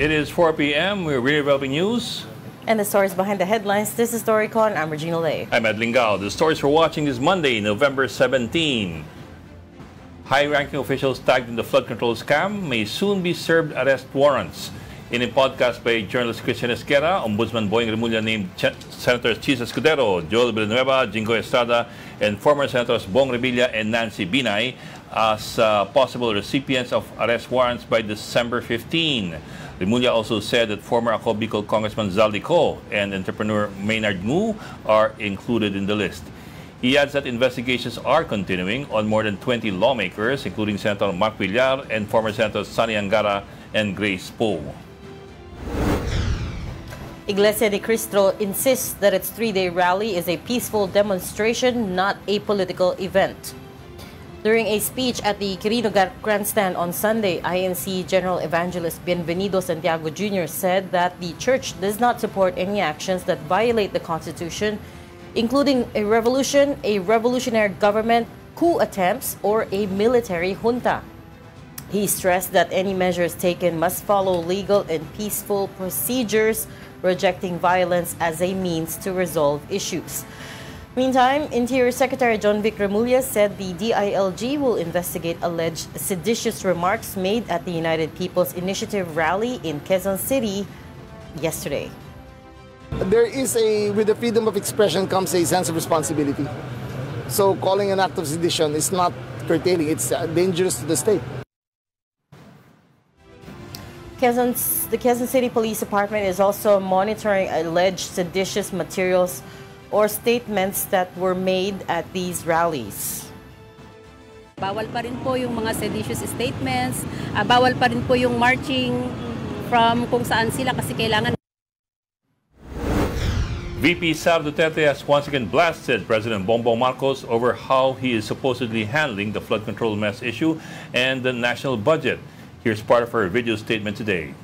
It is 4 p.m. We're really developing news. And the stories behind the headlines. This is Storycon. I'm Regina Lay. I'm Ed Lingao. The stories we're watching this Monday, November 17. High-ranking officials tagged in the flood control scam may soon be served arrest warrants. In a podcast by journalist Christian Esquera, Ombudsman Boying Remulla named Senators Chis Escudero, Joel Villanueva, Jingo Estrada, and former Senators Bong Revilla and Nancy Binay as possible recipients of arrest warrants by December 15. Remulla also said that former Ako Bicol Congressman Zaldi Co and entrepreneur Maynard Ngu are included in the list. He adds that investigations are continuing on more than 20 lawmakers, including Senator Mark Villar and former Senators Sonny Angara and Grace Poe. Iglesia ni Cristo insists that its three-day rally is a peaceful demonstration, not a political event. During a speech at the Quirino Grandstand on Sunday, INC General Evangelist Bienvenido Santiago Jr. said that the church does not support any actions that violate the Constitution, including a revolution, a revolutionary government, coup attempts, or a military junta. He stressed that any measures taken must follow legal and peaceful procedures, rejecting violence as a means to resolve issues. Meantime, Interior Secretary John Vic Remulla said the DILG will investigate alleged seditious remarks made at the United People's Initiative rally in Quezon City yesterday. There is with the freedom of expression comes a sense of responsibility. So calling an act of sedition is not curtailing, it's dangerous to the state. The Quezon City Police Department is also monitoring alleged seditious materials or statements that were made at these rallies. Bawal pa rin po yung mga seditious statements, bawal pa rin po yung marching from kung saan sila kasi kailangan. VP Sara Duterte has once again blasted President Bongbong Marcos over how he is supposedly handling the flood control mess issue and the national budget. Here's part of her video statement today.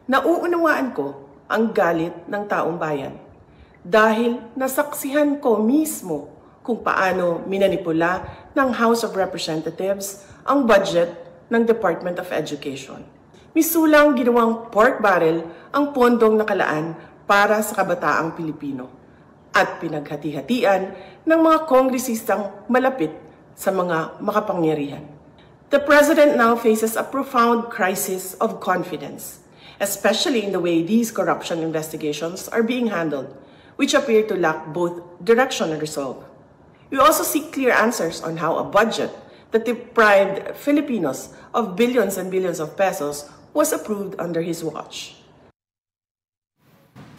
Nauunawaan ko ang galit ng taong bayan dahil nasaksihan ko mismo kung paano minanipula ng House of Representatives ang budget ng Department of Education. Misulang ginawang pork barrel ang pondong nakalaan para sa kabataang Pilipino at pinaghati-hatian ng mga kongresistang malapit sa mga makapangyarihan. The President now faces a profound crisis of confidence, especially in the way these corruption investigations are being handled, which appear to lack both direction and resolve. We also seek clear answers on how a budget that deprived Filipinos of billions and billions of pesos was approved under his watch.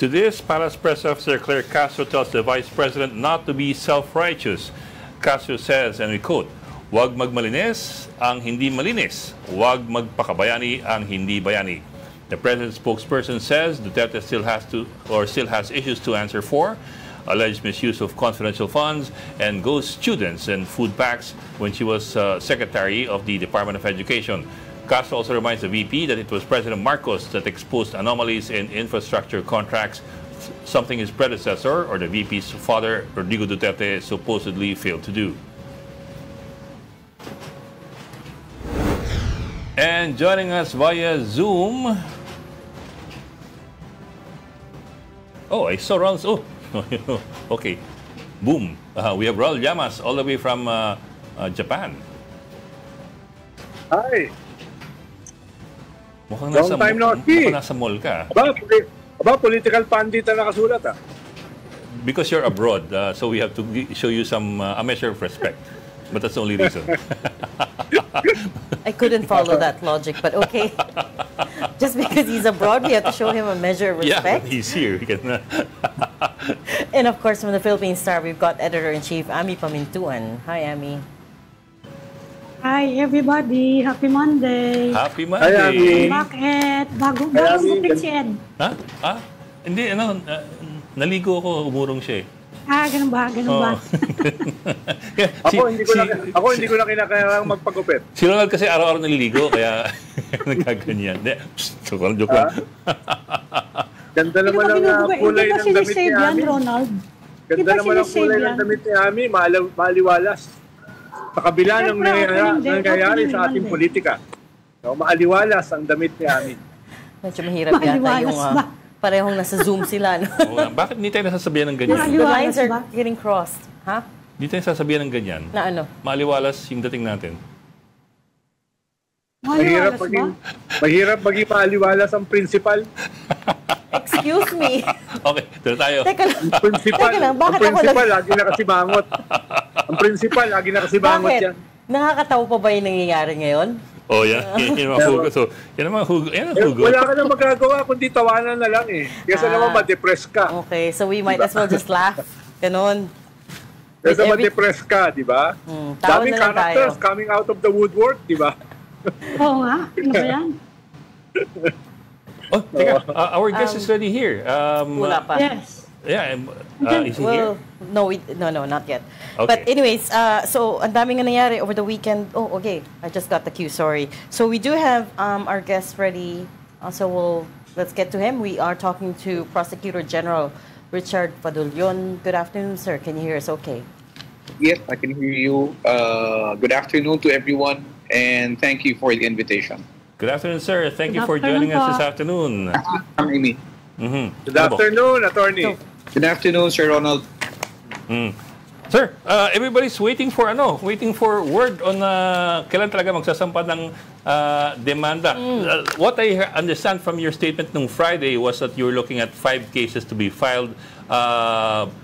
To this, Palace Press Officer Claire Castro tells the Vice President not to be self-righteous. Castro says, and we quote, "Huwag magmalinis ang hindi malinis. Huwag magpakabayani ang hindi bayani." The President's spokesperson says Duterte still has issues to answer for, alleged misuse of confidential funds and ghost students and food packs when she was Secretary of the Department of Education. Castro also reminds the VP that it was President Marcos that exposed anomalies in infrastructure contracts, something his predecessor or the VP's father, Rodrigo Duterte, supposedly failed to do. And joining us via Zoom, I saw Ron's. Okay, boom. We have Raul Llamas all the way from Japan. Hi. Mukhang Long time no see. Mukhang nasa mall ka. Aba, political pundit na nakasulat ah. Because you're abroad, so we have to show you a measure of respect. But that's the only reason. I couldn't follow that logic, but okay. Just because he's abroad, we have to show him a measure of respect? Yeah, he's here. He can, And of course, from the Philippine Star, we've got Editor-in-Chief Ami Pamintuan. Hi, Ami. Hi, everybody. Happy Monday. Happy Monday. Bakit? Bagong gupit si Ed. Ha? Hindi, naligo ako, umurong siya eh. Ganun ba? Ako hindi ko na kinakailangang magpagupit. Si Ronald kasi araw-araw naliligo, kaya nagkaganyan. Joke lang. Ganda naman ang kulay ng damit ni Ami. Ronald. Ganda naman ang kulay ng damit ni Ami, maliwalas. Sa kabila ng nangyayari sa ating politika. Maaliwalas ang damit ni Ami. Medyo mahirap yata Maliwalas yung ba? parehong nasa Zoom sila. No? Bakit hindi tayo nasasabihan ng ganyan? The lines are getting crossed. Ha? Hindi tayo nasasabihan ng ganyan. Na ano? Maliwalas yung dating natin. Maliwalas ba? Mahirap maging maaliwalas ang principal. Excuse me. Okay, doon tayo. Teka lang. Principal, Teka lang, bakit ang ako principal lagi nakasimangot. Ang principal lagi nakasimangot Bakit? yan. Nakakatawa pa ba yung nangyayari ngayon? Oh, yan. Yan ang mga hugot. So, yan ang mga hugot. Yan ang hugot. Wala ka na magagawa kundi tawanan na lang eh. Kasi naman ma-depress ka. Okay, so we might as well just laugh. Ganon. Kasi With every- ma-depress ka, di ba? tawa Daming na lang characters tayo. coming out of the woodwork, di ba? Oo nga. Ano ba yan? Oh, teka. Our guest is already here. Wala pa. Yes. Yeah, is he here? Well, no, not yet. Okay. But anyways, so ang daming nga nangyari over the weekend. Oh, okay. I just got the cue. Sorry. So we do have our guest ready. So let's get to him. We are talking to Prosecutor General Richard Padulyon. Good afternoon, sir. Can you hear us? Okay. Yes, I can hear you. Good afternoon to everyone, and thank you for the invitation. Good afternoon, sir. Thank you Good for joining afternoon us po. this afternoon. I'm Amy. Good afternoon, attorney. Good afternoon, Sir Ronald. Sir, everybody's waiting for word on kailan talaga magsasampa ng demanda. What I understand from your statement nung Friday was that you're looking at 5 cases to be filed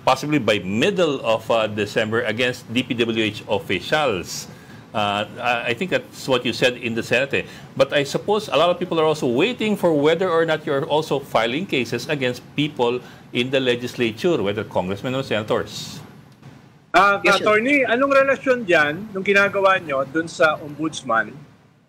possibly by middle of December against DPWH officials. I think that's what you said in the Senate. But I suppose a lot of people are also waiting for whether or not you're also filing cases against people in the legislature, whether congressmen or senators. Yes, sir. Attorney, anong relasyon dyan nung ginagawa nyo dun sa ombudsman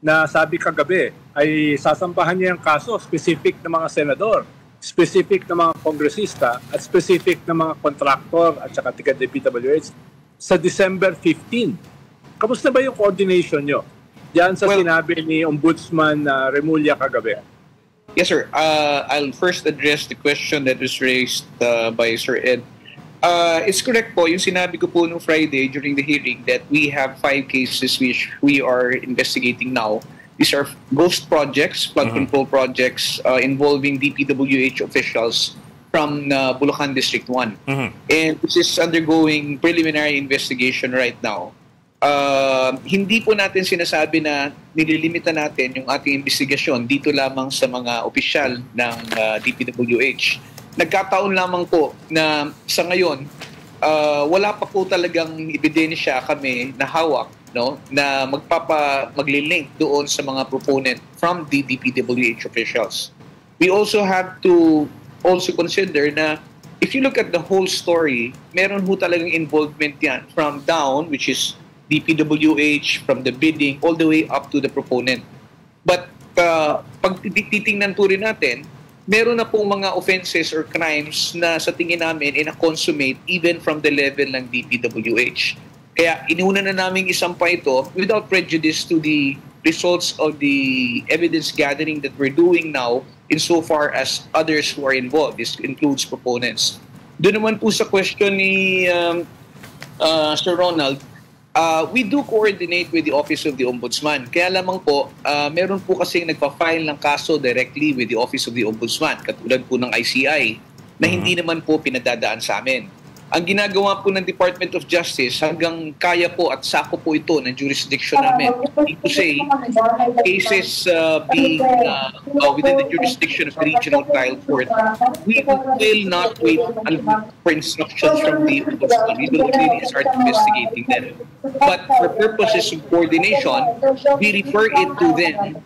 na sabi kagabi ay sasampahan niya yung kaso specific na mga senador, specific na mga kongresista at specific na mga kontraktor at saka tiga DPWH sa December 15? Kamusta ba yung coordination nyo diyan sa sinabi ni Ombudsman Remulla kagabi? Yes, sir. I'll first address the question that was raised by Sir Ed. It's correct po, yung sinabi ko po no Friday during the hearing that we have 5 cases which we are investigating now. These are ghost projects, flood control projects involving DPWH officials from Bulacan District 1. And this is undergoing preliminary investigation right now. Hindi po natin sinasabi na nililimita natin yung ating investigasyon dito lamang sa mga opisyal ng DPWH. Nagkataon lamang po na sa ngayon, wala pa po talagang ebidensya kami na hawak, no, na maglilink doon sa mga proponent from the DPWH officials. We also have to also consider na if you look at the whole story, meron ho talagang involvement yan from down, which is DPWH, from the bidding, all the way up to the proponent. But pag titingnan po rin natin, meron na pong mga offenses or crimes na sa tingin namin ina-consummate even from the level ng DPWH. Kaya inuna na namin isampa ito without prejudice to the results of the evidence gathering that we're doing now insofar as others who are involved. This includes proponents. Doon naman po sa question ni Sir Ronald, we do coordinate with the Office of the Ombudsman. Kaya lamang po, meron po kasing nagpa-file ng kaso directly with the Office of the Ombudsman, katulad po ng ICI, na hindi naman po pinadadaan sa amin. Ang ginagawa po ng Department of Justice, hanggang kaya po at sako po ito ng jurisdiction namin. To say, cases being within the jurisdiction of the Regional Trial Court, we will not wait for instructions from the Ombudsman. We will really start investigating them. But for purposes of coordination, we refer it to them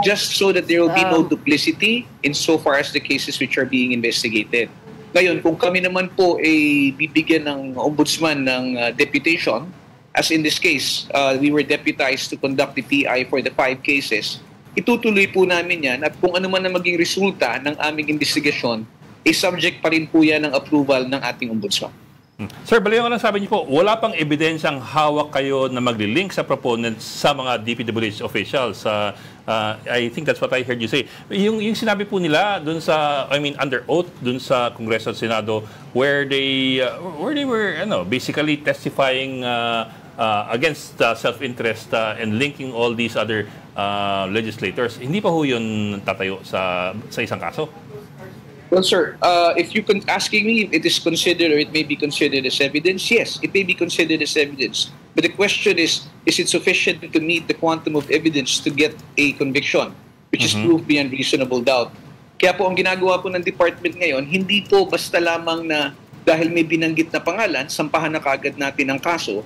just so that there will be no duplicity insofar as the cases which are being investigated. Ngayon, kung kami naman po ay bibigyan ng ombudsman ng deputation, as in this case, we were deputized to conduct the PI for the 5 cases, itutuloy po namin yan at kung ano man na maging resulta ng aming investigasyon, ay subject pa rin po yan ng approval ng ating ombudsman. Sir, baliw ko lang sabi niyo po, wala pang ebidensyang hawak kayo na magli-link sa proponents sa mga DPWH officials. I think that's what I heard you say. Yung sinabi po nila dun sa, under oath dun sa Kongreso at Senado where they were basically testifying against self-interest and linking all these other legislators, hindi pa ho yun tatayo sa isang kaso? Well, sir, if you can asking me if it is considered or it may be considered as evidence, yes, it may be considered as evidence. But the question is it sufficient to meet the quantum of evidence to get a conviction, which is proof beyond reasonable doubt? Kaya po ang ginagawa po ng department ngayon, hindi po basta lamang na dahil may binanggit na pangalan, sampahan na kaagad natin ang kaso.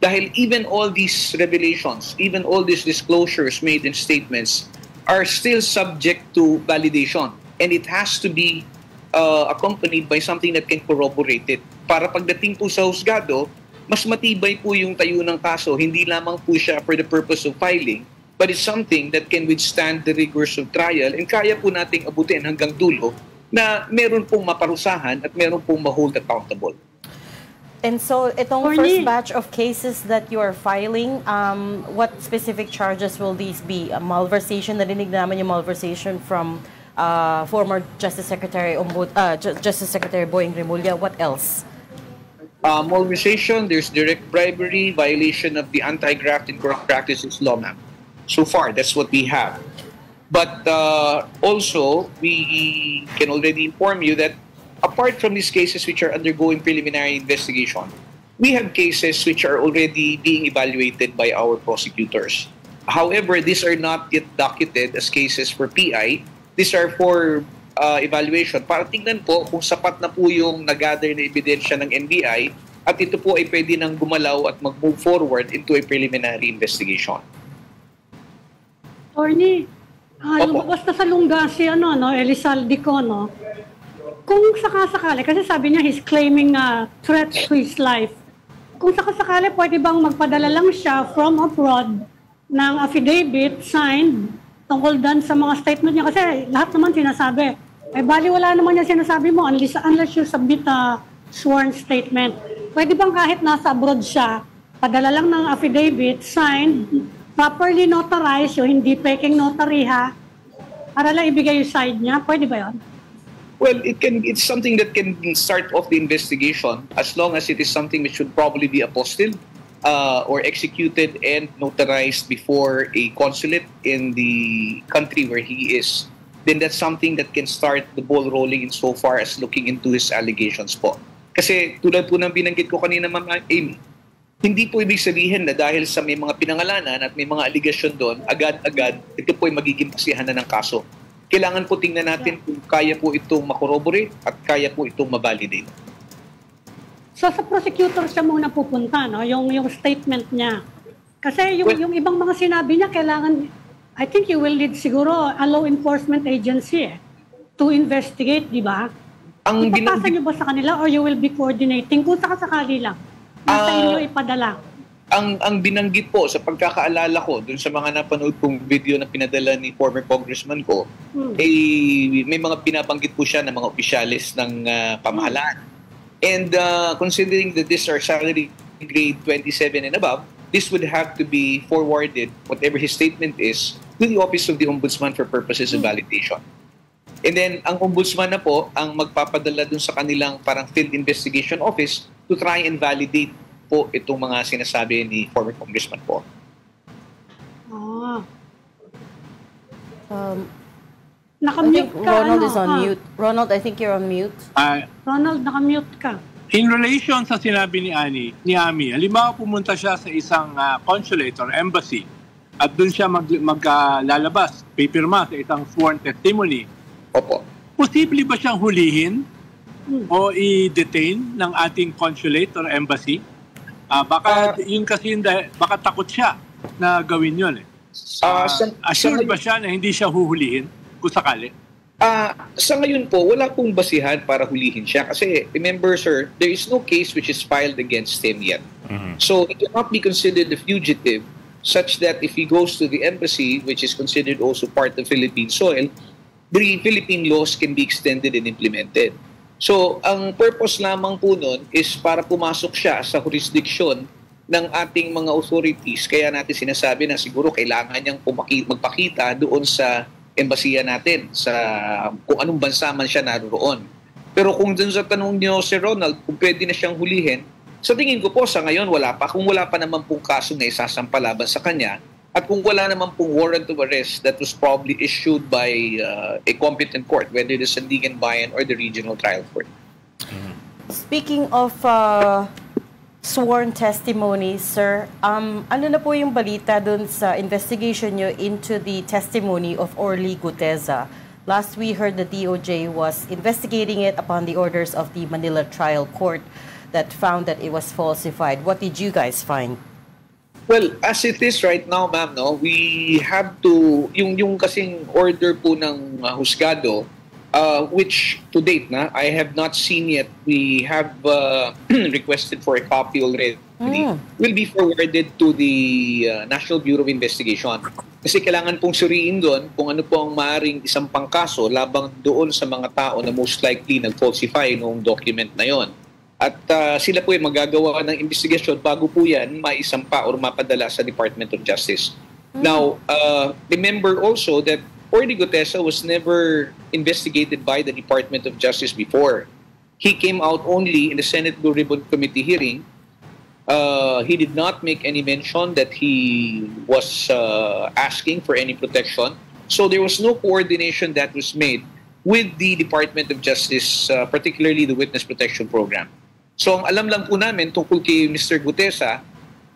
Dahil even all these revelations, even all these disclosures made in statements are still subject to validation. And it has to be accompanied by something that can corroborate it. Para pagdating po sa husgado, mas matibay po yung tayo ng kaso. Hindi lamang po siya for the purpose of filing, but it's something that can withstand the rigors of trial and kaya po nating abutin hanggang dulo na meron pong maparusahan at meron pong ma-hold accountable. And so, itong first batch of cases that you are filing, what specific charges will these be? Malversation, narinig naman yung malversation from former Justice Secretary Justice Secretary Boying Remulla. What else? Malversation, there's direct bribery, violation of the Anti-Graft and Corrupt Practices Law, ma'am. So far, that's what we have. But also, we can already inform you that apart from these cases which are undergoing preliminary investigation, we have cases which are already being evaluated by our prosecutors. However, these are not yet docketed as cases for PI. These are for evaluation para tingnan po kung sapat na po yung nag-gather na ebidensya ng NBI at ito po ay pwede nang gumalaw at mag-move forward into a preliminary investigation. Attorney, lumabas na sa lungga si Elizalde ko, no? Kung sakasakali, kasi sabi niya he's claiming threat to his life. Kung sakasakali, pwede bang magpadala lang siya from abroad ng affidavit signed tungkol dan sa mga statement niya? Kasi lahat naman sinasabi. Bali wala naman niya sinasabi mo unless you submit a sworn statement. Pwede bang kahit nasa abroad siya, padala lang ng affidavit signed, properly notarized, yung hindi peking notary ha, para lang ibigay yung side niya? Pwede ba yun? Well, it's something that can start off the investigation as long as it is something which should probably be apostilled or executed and notarized before a consulate in the country where he is. Then that's something that can start the ball rolling insofar as looking into his allegations po. Kasi tulad po ng binanggit ko kanina, Ma'am Amy, hindi po ibig sabihin na dahil sa may mga pinangalanan at may mga aligasyon doon, agad-agad ito po ay magiging pasihan na ng kaso. Kailangan po tingnan natin kung kaya po itong makorroborate at kaya po itong mabalidate. So sa prosecutor siya muna pupunta, no? Yung statement niya. Kasi yung ibang mga sinabi niya, kailangan, I think you will need siguro a law enforcement agency to investigate, di ba? Ipapasa niyo ba sa kanila or you will be coordinating kung sakasakali lang? Nasa inyo ipadala. Ang binanggit po sa pagkakaalala ko dun sa mga napanood kong video na pinadala ni former congressman ko, may mga binabanggit po siya ng mga opisyalis ng pamahalaan. And considering that these are salary grade 27 and above, this would have to be forwarded, whatever his statement is, to the Office of the Ombudsman for purposes of validation. And then, ang Ombudsman na po ang magpapadala dun sa kanilang parang field investigation office to try and validate po itong mga sinasabi ni former congressman po. Nakamute ka. Ronald is on mute. Ronald, I think you're on mute. Ronald, nakamute ka. In relation sa sinabi ni Ami, halimbawa pumunta siya sa isang consulate or embassy at doon siya maglalabas, pipirma sa isang sworn testimony. Opo. Posible ba siyang hulihin o i-detain ng ating consulate or embassy? Baka yun kasi baka takot siya na gawin yun eh. Assured ba siya na hindi siya huhulihin kung sakali? Sa ngayon po, wala pong basihan para hulihin siya. Kasi remember sir, there is no case which is filed against him yet. So it cannot be considered a fugitive such that if he goes to the embassy, which is considered also part of Philippine soil, the Philippine laws can be extended and implemented. So, ang purpose lamang po nun is para pumasok siya sa jurisdiction ng ating mga authorities. Kaya natin sinasabi na siguro kailangan niyang magpakita doon sa embasiya natin, sa kung anong bansa man siya naroon. Pero kung dun sa tanong niyo, Sir Ronald, kung pwede na siyang hulihin, Sa tingin ko po, sa ngayon wala pa. Kung wala pa naman pong kaso na isasampa laban sa kanya, at kung wala naman pong warrant of arrest that was probably issued by a competent court, whether the Sandigan Bayan or the Regional Trial Court. Speaking of sworn testimony, sir, ano na po yung balita dun sa investigation nyo into the testimony of Orly Guteza? Last we heard the DOJ was investigating it upon the orders of the Manila Trial Court that found that it was falsified. What did you guys find? Well, as it is right now, ma'am, no, we have to, yung kasing order po ng husgado, which to date, I have not seen yet. We have requested for a copy already. Will be forwarded to the National Bureau of Investigation. Kasi kailangan pong suriin doon kung ano po ang maaaring isang pangkaso labang doon sa mga tao na most likely nag-falsify noong document na yon. At sila po ay magagawa ng investigation bago po yan maisampa or mapadala sa Department of Justice. Now, remember also that Orly Guteza was never investigated by the Department of Justice before. He came out only in the Senate Blue Ribbon Committee hearing. He did not make any mention that he was asking for any protection. So there was no coordination that was made with the Department of Justice, particularly the Witness Protection Program. So ang alam lang po namin tungkol kay Mr. Guteza,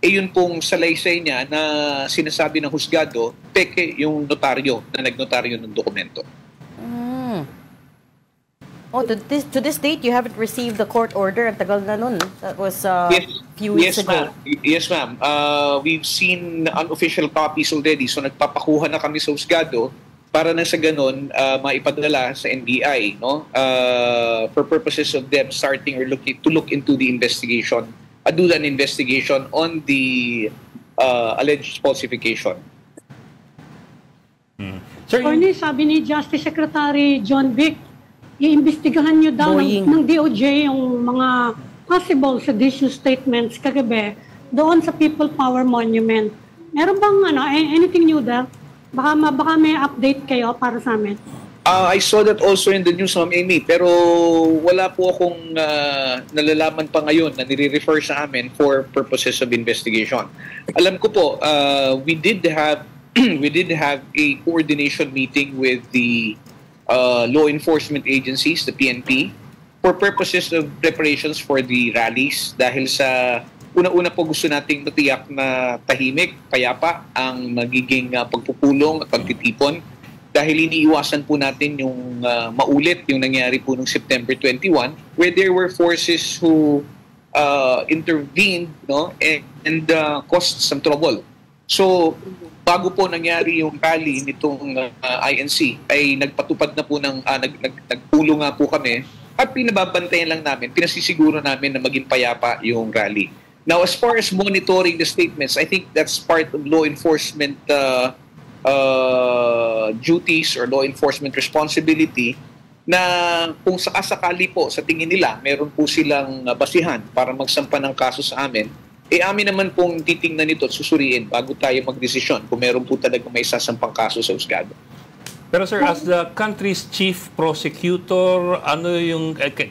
yun pong salaysay niya na sinasabi ng husgado, peke yung notaryo na nagnotaryo ng dokumento. Oh, to this date, you haven't received the court order. Ang tagal na nun. That was a few weeks ago. Yes, ma'am. We've seen unofficial copies already. So nagpapakuha na kami sa husgado para na sa ganun maipadala sa NBI, no? For purposes of them starting or to look into the investigation, do an investigation on the alleged falsification. Sir, sabi ni Justice Secretary John Vic, iimbestigahan nyo daw ng DOJ yung mga possible seditious statements kagabi doon sa People Power Monument. Meron bang anything new there? Baka may update kayo para sa amin. I saw that also in the news, Ma'am Amy, pero wala po akong nalalaman pa ngayon na nire-refer sa amin for purposes of investigation. Alam ko po, we did have a coordination meeting with the law enforcement agencies, the PNP, for purposes of preparations for the rallies dahil sa una-una po gusto nating matiyak na tahimik, payapa ang magiging pagpupulong at pagtitipon dahil iniiwasan po natin yung maulit yung nangyari po noong September 21 where there were forces who intervened, no, and caused some trouble. So bago po nangyari yung rally nitong INC ay nagpatupad na po ng nagpulong nga po kami at pinababantayan lang namin, pinasisiguro namin na maging payapa yung rally. Now, as far as monitoring the statements, I think that's part of law enforcement duties or law enforcement responsibility na kung sakasakali po sa tingin nila, meron po silang basihan para magsampa ng kaso sa amin, amin naman pong titingnan nito at susuriin bago tayo magdesisyon kung meron po talaga may sasampang kaso sa husgado. Pero sir, as the country's chief prosecutor,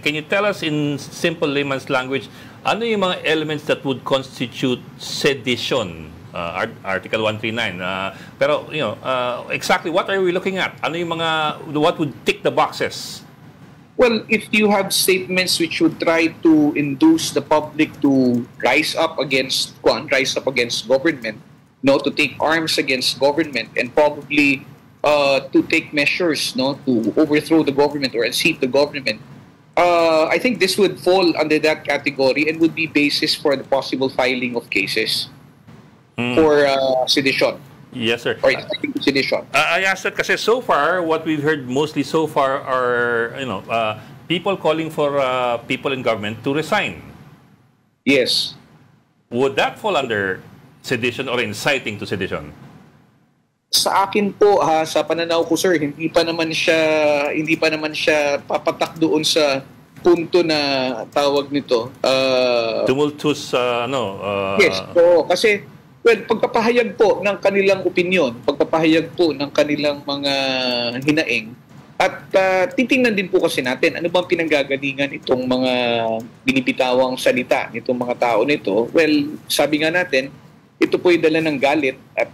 can you tell us in simple layman's language, ano yung mga elements that would constitute sedition? Article 139. Pero, exactly what are we looking at? Ano yung what would tick the boxes? Well, if you have statements which would try to induce the public to rise up against government, to take arms against government, and probably to take measures, to overthrow the government or unseat the government, I think this would fall under that category and would be basis for the possible filing of cases for sedition. Yes, sir. Or sedition. I asked that kasi so far, what we've heard mostly so far are, people calling for people in government to resign. Yes. Would that fall under sedition or inciting to sedition? Sa akin po, sa pananaw ko, sir, hindi pa naman siya papatak doon sa punto na tawag nito. Tumultuous, yes, so, kasi pagpapahayag po ng kanilang opinion, pagpapahayag po ng kanilang mga hinaing, At titingnan din po kasi natin, ano bang pinanggagalingan itong mga binibitawang salita nitong mga tao nito. Well, sabi nga natin, ito po ay dala ng galit at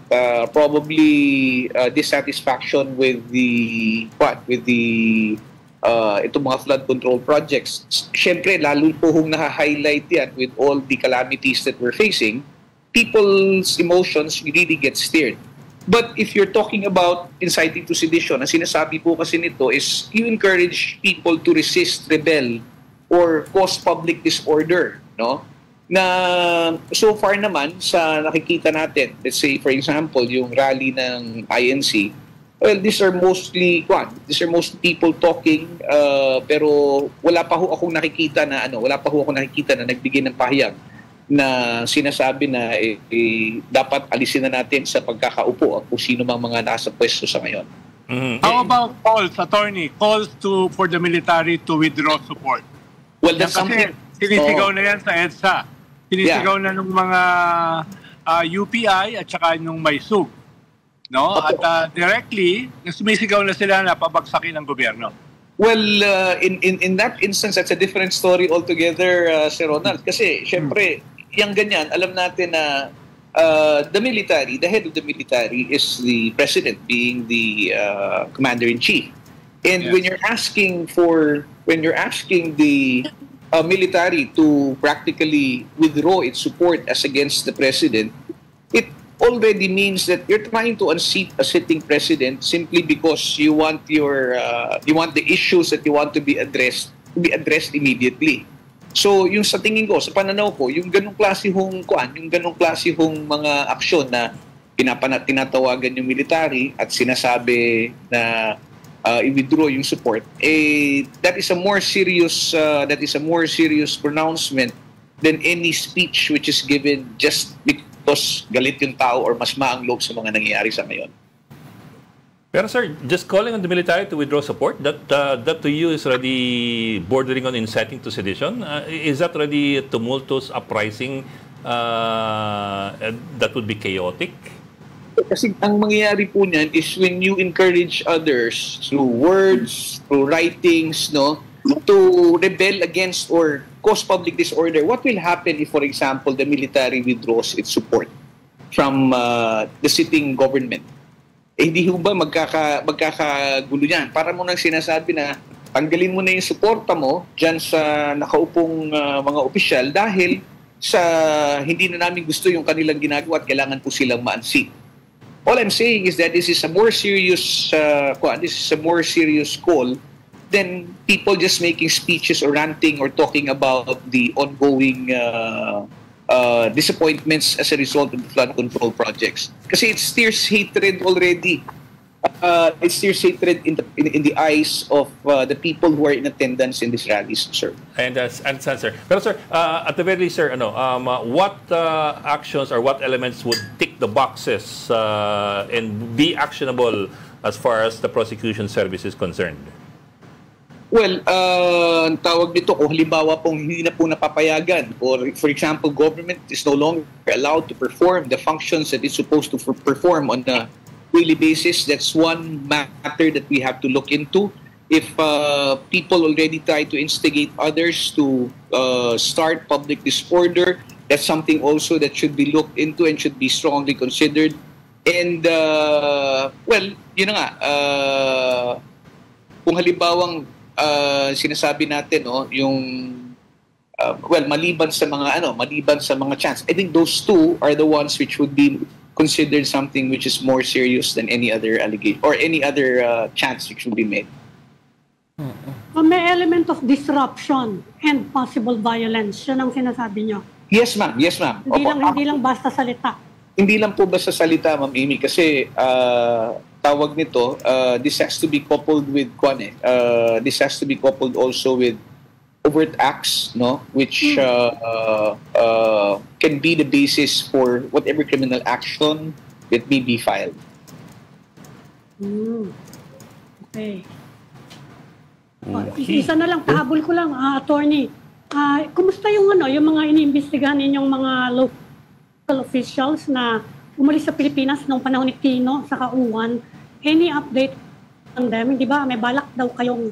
probably dissatisfaction with itong mga flood control projects. Siyempre, lalo po hong naha-highlight yan with all the calamities that we're facing, people's emotions really get stirred. But if you're talking about inciting to sedition, ang sinasabi po kasi nito is you encourage people to resist, rebel, or cause public disorder, no? Na so far naman sa nakikita natin, let's say for example, yung rally ng INC, well, these are mostly people talking, pero wala pa ho akong nakikita na nagbigay ng pahayag na sinasabi na dapat alisin na natin sa pagkakaupo kung sino mang mga nasa pwesto sa ngayon. How about calls for the military to withdraw support? Well, that's something. Sinisigaw na yan sa EDSA. Sinisigaw na ng mga UPI at saka nung Maysug. No? At directly, sumisigaw na sila na pabagsakin ng gobyerno. Well, in that instance, that's a different story altogether, Sir Ronald. Kasi, syempre, yung ganyan, alam natin na the head of the military is the president, being the commander-in-chief. And yes, when you're asking the military to practically withdraw its support as against the president, it already means that you're trying to unseat a sitting president simply because you want the issues that you want to be addressed immediately. So, yung sa tingin ko, sa pananaw ko, yung ganung klaseng mga aksyon na tinatawagan yung military at sinasabi na i-withdraw yung support, that is a more serious pronouncement than any speech which is given just because galit yung tao or mas maang loob sa mga nangyayari sa ngayon. Pero sir, just calling on the military to withdraw support, that to you is already bordering on inciting to sedition? Is that already a tumultuous uprising that would be chaotic? Kasi ang mangyayari po niyan is when you encourage others through words, through writings, no, to rebel against or cause public disorder. What will happen if, for example, the military withdraws its support from the sitting government? Hindi ho ba magkakagulo yan? Para mo nang sinasabi na tanggalin mo na yung suporta mo dyan sa nakaupong mga opisyal dahil sa hindi na namin gusto yung kanilang ginagawa at kailangan po silang ma-unseat. All I'm saying is that this is a more serious call than people just making speeches or ranting or talking about the ongoing disappointments as a result of the flood control projects. Kasi it stirs hatred already. It stirs hatred in the eyes of the people who are in attendance in these rallies, sir. And sir. Pero sir, at the very least, sir, what actions or what elements would tick the boxes and be actionable as far as the prosecution service is concerned? Well, ang tawag nito, kung halimbawa pong hindi na po napapayagan or for example, government is no longer allowed to perform the functions that it's supposed to perform on a daily basis, that's one matter that we have to look into. If people already try to instigate others to start public disorder, that's something also that should be looked into and should be strongly considered. And, well, yun na nga, kung halimbawang sinasabi natin yung maliban sa mga chance, I think those two are the ones which would be considered something which is more serious than any other allegation or any other chance which would be made. May element of disruption and possible violence, yun ang sinasabi nyo. Yes ma'am. Hindi lang basta salita. Hindi lang po basta salita, Ma'am Amy, kasi tawag nito, this has to be coupled with this has to be coupled also with overt acts, no, which can be the basis for whatever criminal action that may be filed. Okay. Isa na lang, pahabol ko lang, attorney. Kumusta yung mga iniimbestigahan ninyong mga local officials na umalis sa Pilipinas noong panahon ni Tino sa Kauwan? Any update them, di ba? May balak daw kayong,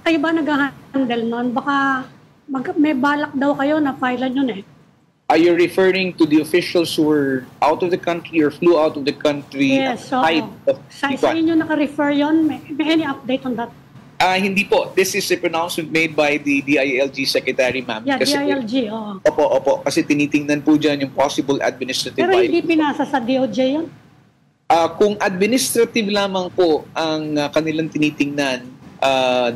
kayo ba nag-handle nun? Baka may balak daw kayo na filean yun eh. Are you referring to the officials who were out of the country or flew out of the country? Yes, so sa inyo naka-refer yun? May any update on that? Hindi po. This is a pronouncement made by the DILG Secretary, ma'am. Yeah, kasi, DILG, oo. Opo. Kasi tinitingnan po dyan yung possible administrative Pero hindi pinasa sa DOJ yun? Kung administrative lamang po ang kanilang tinitingnan,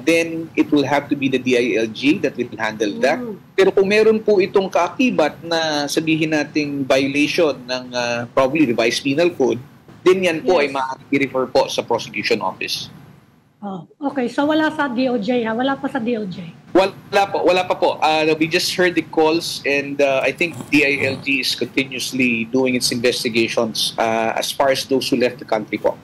then it will have to be the DILG that will handle that. Pero kung meron po itong kaakibat na sabihin nating violation ng probably revised penal code, then yan po ay ma-refer po sa prosecution office. Oh, okay. So wala sa DOJ ha? Wala pa sa DOJ? Wala pa po. We just heard the calls and I think DILG is continuously doing its investigations as far as those who left the country po.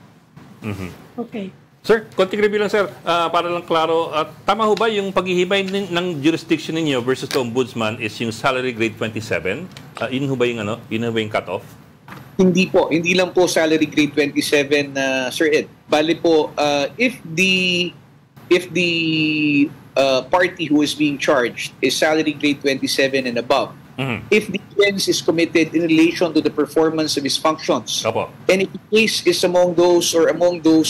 Okay. Sir, konting review lang sir, para lang klaro, tama ho ba yung paghihibay ng jurisdiction ninyo versus the ombudsman is yung salary grade 27? Yun ho ba yung cut-off? Hindi po, hindi lang po salary grade 27, Sir Ed. Bali po, if the party who is being charged is salary grade 27 and above, if the offense is committed in relation to the performance of his functions, and if the case is among those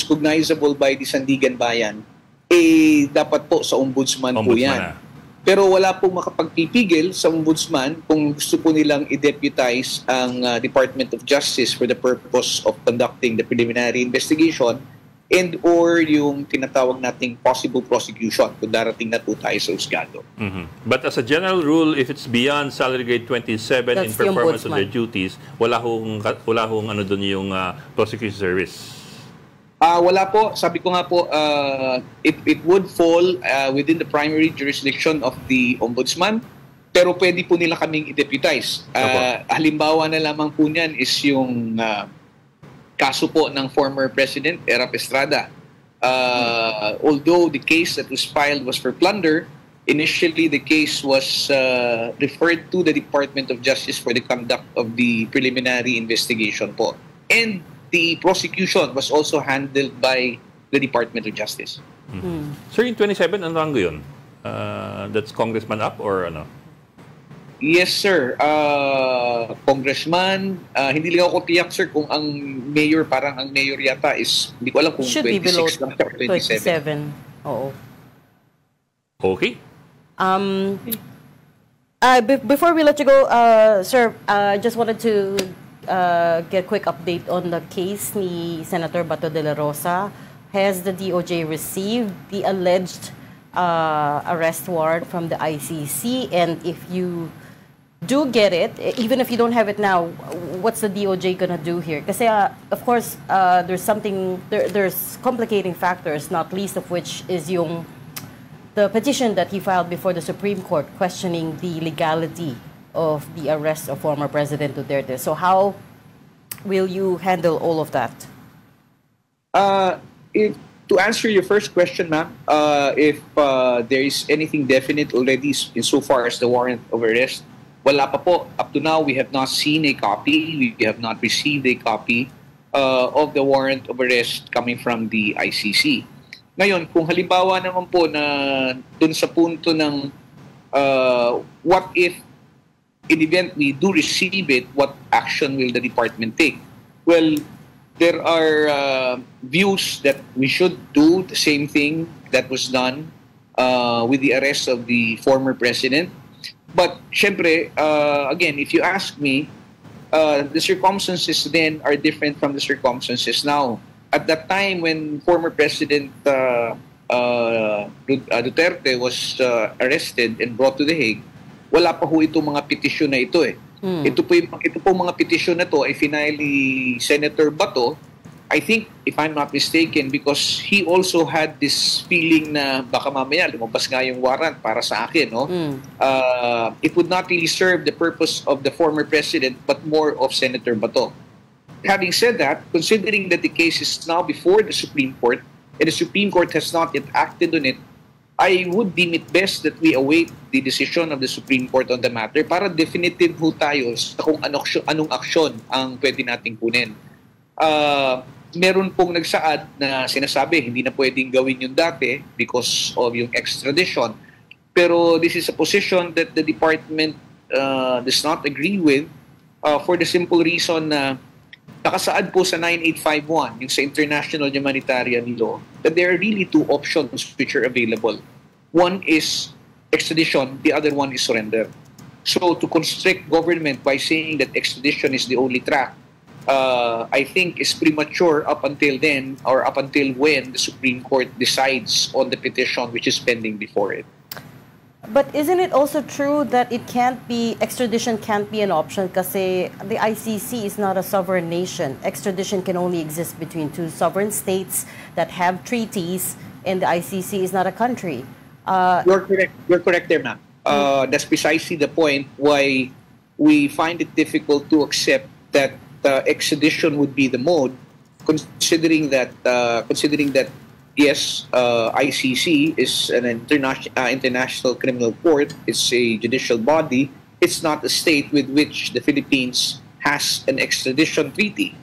cognizable by the Sandigan Bayan, dapat po sa ombudsman po yan. Pero wala pong makapagpipigil sa ombudsman kung gusto po nilang i-deputize ang Department of Justice for the purpose of conducting the preliminary investigation and or yung tinatawag nating possible prosecution kung darating na po tayo sa husgado. But as a general rule, if it's beyond salary grade 27 in performance of their duties, wala hong doon yung prosecution service? Wala po. Sabi ko nga po, it would fall within the primary jurisdiction of the ombudsman, pero pwede po nila kaming i-deputize. Halimbawa na lamang po niyan is yung kaso po ng former President Erap Estrada. Although the case that was filed was for plunder, initially the case was referred to the Department of Justice for the conduct of the preliminary investigation po. And the prosecution was also handled by the Department of Justice. Sir, yung 27, ano rango yun? That's congressman up or ano? Yes, sir. Congressman, hindi lang ako tiyak, sir, kung ang mayor, parang ang mayor yata is, hindi ko alam kung should 26 be below lang or 27. Oo. Okay. Before we let you go, sir, just wanted to get a quick update on the case ni Senator Bato de la Rosa. Has the DOJ received the alleged arrest warrant from the ICC? And if you do get it, even if you don't have it now, what's the DOJ gonna do here? Kasi of course, there's complicating factors, not least of which is the petition that he filed before the Supreme Court questioning the legality of the arrest of former President Duterte. So how will you handle all of that? To answer your first question, ma'am, if there is anything definite already insofar as the warrant of arrest, wala pa po. Up to now, we have not seen a copy. We have not received a copy of the warrant of arrest coming from the ICC. Ngayon, kung halimbawa naman po na dun sa punto ng what if in event we do receive it, what action will the department take? Well, there are views that we should do the same thing that was done with the arrest of the former president. But, syempre, again, if you ask me, the circumstances then are different from the circumstances now. At that time when former President Duterte was arrested and brought to The Hague, wala pa ho itong mga petisyon na ito eh. Ito po mga petisyon na to ay finally Senator Bato, I think, if I'm not mistaken, because he also had this feeling na baka mamaya lumabas nga yung warrant para sa akin, no? It would not really serve the purpose of the former president, but more of Senator Bato. Having said that, considering that the case is now before the Supreme Court, and the Supreme Court has not yet acted on it, I would deem it best that we await the decision of the Supreme Court on the matter para definitive ho tayo sa kung anong aksyon ang pwede nating kunin. meron pong nagsaad na sinasabi hindi na pwedeng gawin yung dati because of yung extradition. Pero this is a position that the department does not agree with for the simple reason na nakasaad po sa 9851, yung sa international humanitarian law, that there are really two options which are available. One is extradition, the other one is surrender. So to constrict government by saying that extradition is the only track, I think is premature up until then, or up until when the Supreme Court decides on the petition which is pending before it. But isn't it also true that extradition can't be an option because the ICC is not a sovereign nation? Extradition can only exist between two sovereign states that have treaties, and the ICC is not a country. You're correct. You're correct there, ma'am. That's precisely the point why we find it difficult to accept that extradition would be the mode, considering that yes, ICC is an international criminal court. It's a judicial body. It's not a state with which the Philippines has an extradition treaty.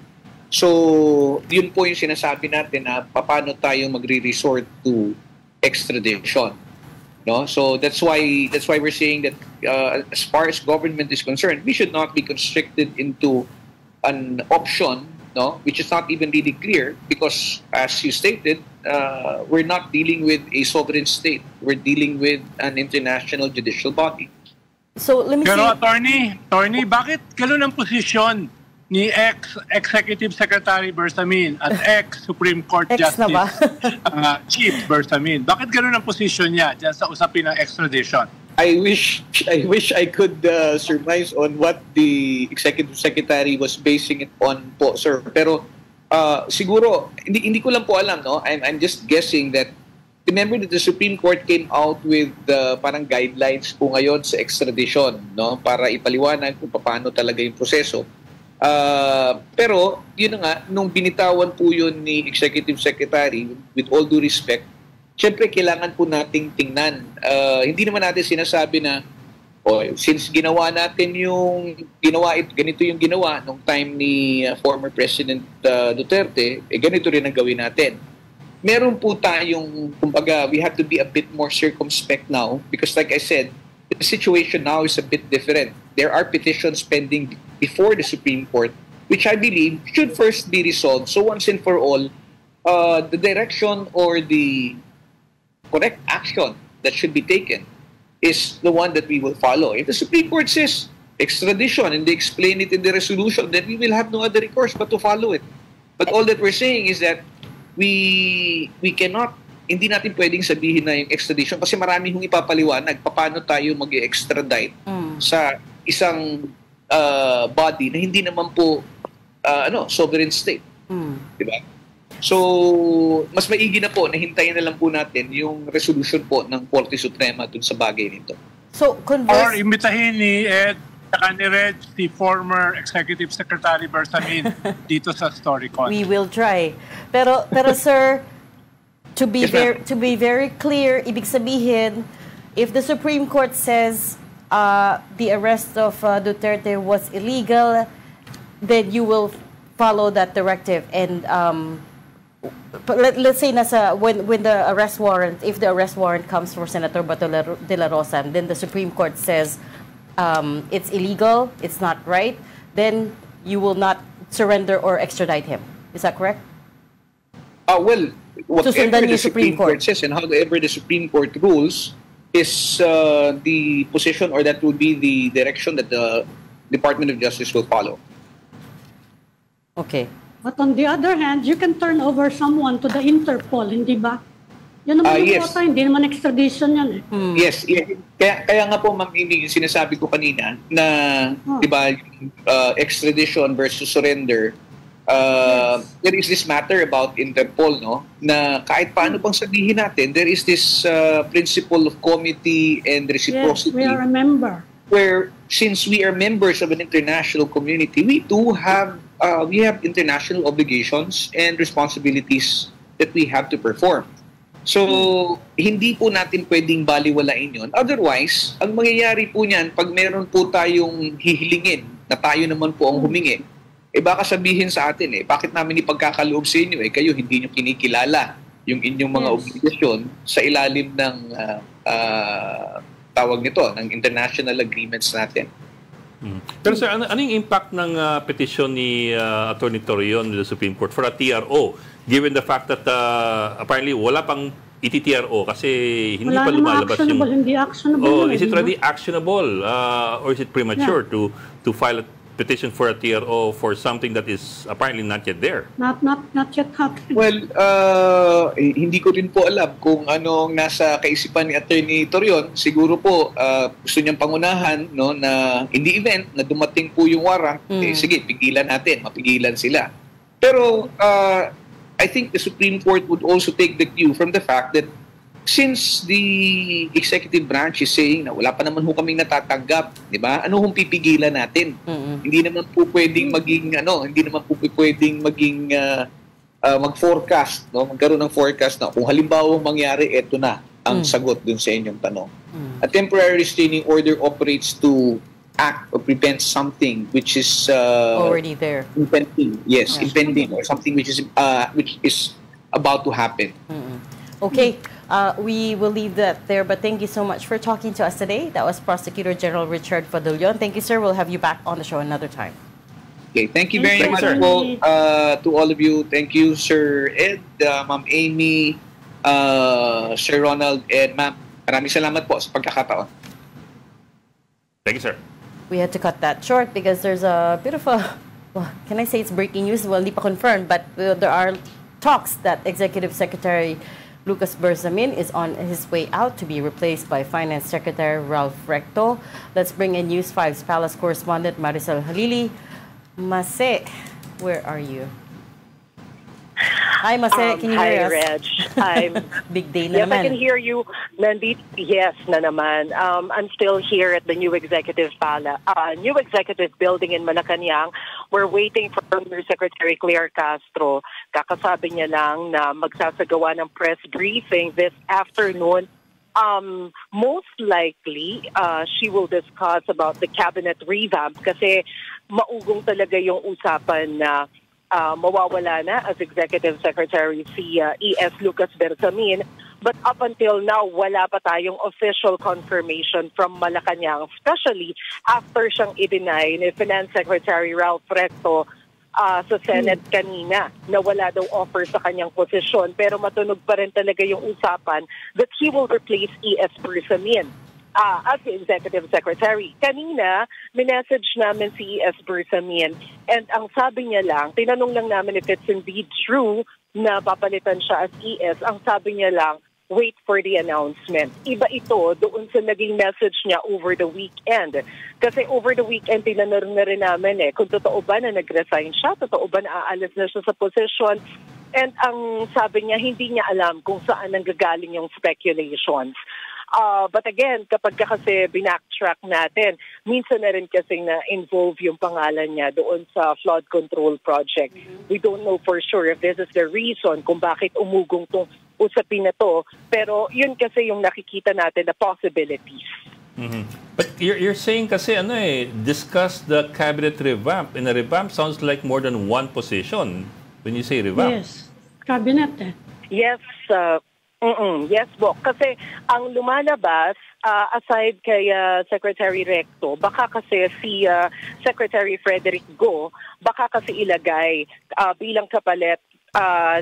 So, yun po yung sinasabi natin na paano tayo magre-resort to extradition. No? So that's why we're saying that as far as government is concerned, we should not be constricted into an option, no, which is not even really clear because, as you stated, we're not dealing with a sovereign state. We're dealing with an international judicial body. So let me Pero see. attorney, bakit ganun ang posisyon ni ex-Executive Secretary Bersamin at ex-Supreme Court Justice Chief Bersamin? Bakit ganun ang posisyon niya dyan sa usapin ng extradition? I wish I could surmise on what the Executive Secretary was basing it on po, sir. Pero siguro, hindi ko lang po alam, no? I'm just guessing that, remember that the Supreme Court came out with parang guidelines po ngayon sa extradition, no? Para ipaliwanag kung paano talaga yung proseso. Pero, yun na nga, nung binitawan po yun ni Executive Secretary, with all due respect, syempre kailangan po nating tingnan. Hindi naman natin sinasabi na, since ginawa natin ganito yung ginawa nung time ni former President Duterte, ganito rin ang gawin natin. Meron po tayong, kumbaga, we have to be a bit more circumspect now because like I said, the situation now is a bit different. There are petitions pending before the Supreme Court, which I believe should first be resolved. So once and for all, the direction or the correct action that should be taken is the one that we will follow. If the Supreme Court says extradition and they explain it in the resolution, then we will have no other recourse but to follow it. But all that we're saying is that we cannot, hindi natin pwedeng sabihin na yung extradition kasi marami hong ipapaliwanag paano tayo mag-extradite sa isang body na hindi naman po sovereign state. Diba? So, mas maigi na po na hintayin na lang po natin yung resolution po ng Korte Suprema dun sa bagay nito. So, Or imbitahin ni Ed at ni Reg, si former Executive Secretary Bersamin dito sa Storycon. We will try. Pero sir, to be very clear, ibig sabihin, if the Supreme Court says the arrest of Duterte was illegal, then you will follow that directive. And let's say when the arrest warrant, if the arrest warrant comes for Senator Bato de la Rosa, and then the Supreme Court says it's illegal, it's not right, then you will not surrender or extradite him. Is that correct? Well, whatever the Supreme Court says and however the Supreme Court rules is the position, or that will be the direction that the Department of Justice will follow. Okay. But on the other hand, you can turn over someone to the Interpol, hindi ba? Yan naman yung yes. hindi naman extradition yan eh. Yes. Kaya nga po, Ma'am Amy, yung sinasabi ko kanina na, di ba, extradition versus surrender, there is this matter about Interpol, no? Na kahit paano pang sabihin natin, there is this principle of comity and reciprocity. Yes, we are a member. Where, since we are members of an international community, we do have international obligations and responsibilities that we have to perform. So, hindi po natin pwedeng baliwalain yun. Otherwise, ang mangyayari po niyan, pag meron po tayong hihilingin na tayo naman po ang humingi, baka sabihin sa atin bakit namin ipagkakaloob sa inyo kayo hindi nyo kinikilala yung inyong mga obligasyon sa ilalim ng tawag nito, ng international agreements natin. Pero sir, ano yung impact ng petisyon ni Attorney Torreon to the Supreme Court for a TRO, given the fact that apparently wala pang iti-TRO kasi hindi pa lumalabas yung... Hindi actionable. Is it already actionable or is it premature to file a petition for a TRO for something that is apparently not yet there? Not yet happening. Well, hindi ko rin po alam kung anong nasa kaisipan ni Attorney Torreon. Siguro po gusto niyang pangunahan na in the event na dumating po yung warrant, sige, pigilan natin, mapigilan sila. Pero I think the Supreme Court would also take the cue from the fact that since the executive branch is saying na wala pa naman ho kaming natatanggap, di ba? Ano hong pipigilan natin? Hindi naman po pwedeng maging mag-forecast, magkaroon ng forecast na kung halimbawa mangyari, eto na ang sagot dun sa inyong tanong. A temporary restraining order operates to act or prevent something which is already there. Impending. Yes, impending or something which is about to happen. Okay. We will leave that there, but thank you so much for talking to us today. That was Prosecutor General Richard Fadulyon. Thank you, sir. We'll have you back on the show another time. Okay, thank you very much po to all of you. Thank you, Sir Ed, Ma'am Amy, Sir Ronald, and Ma'am. Maraming salamat po sa pagkakataon. Thank you, sir. We had to cut that short because there's a bit of a, well, can I say it's breaking news? Well, hindi pa confirmed, but there are talks that Executive Secretary Lucas Bersamin is on his way out to be replaced by Finance Secretary Ralph Recto. Let's bring in News 5's Palace correspondent Maricel Halili. Mase, where are you? Hi, Mase, can you hear us? Hi, Reg. I'm big day na yes, naman. I can hear you. Yes, na naman. I'm still here at the new executive building in Malacanang. We're waiting for Secretary Claire Castro. Kakasabi niya lang na magsasagawa ng press briefing this afternoon. Most likely, she will discuss about the cabinet revamp kasi maugong talaga yung usapan na mawawala na as Executive Secretary si E.S. Lucas Bersamin. But up until now, wala pa tayong official confirmation from Malacanang, especially after siyang i-deny ni Finance Secretary Ralph Recto sa Senate kanina na wala daw offer sa kanyang posisyon. Pero matunog pa rin talaga yung usapan that he will replace E.S. Bersamin as the Executive Secretary. Kanina, minessage namin si E.S. Bersamin and ang sabi niya lang, tinanong lang namin if it's indeed true na papalitan siya as E.S. Ang sabi niya lang, wait for the announcement. Iba ito doon sa naging message niya over the weekend. Kasi over the weekend, tinanong na rin namin kung totoo ba na nag-resign siya, totoo ba na aalis na siya sa position. And ang sabi niya, hindi niya alam kung saan nanggagaling yung speculations. But again, kapag kasi binacktrack natin, minsan na rin kasi na-involve yung pangalan niya doon sa flood control project. We don't know for sure if this is the reason kung bakit umugong tong usapin na to. Pero yun kasi yung nakikita natin, the possibilities. But you're saying kasi discuss the cabinet revamp. And a revamp sounds like more than one position when you say revamp. Yes, cabinet Yes, yes, Bok. Kasi ang lumalabas, aside kay Secretary Recto, baka kasi si Secretary Frederick Go, baka kasi ilagay bilang kapalit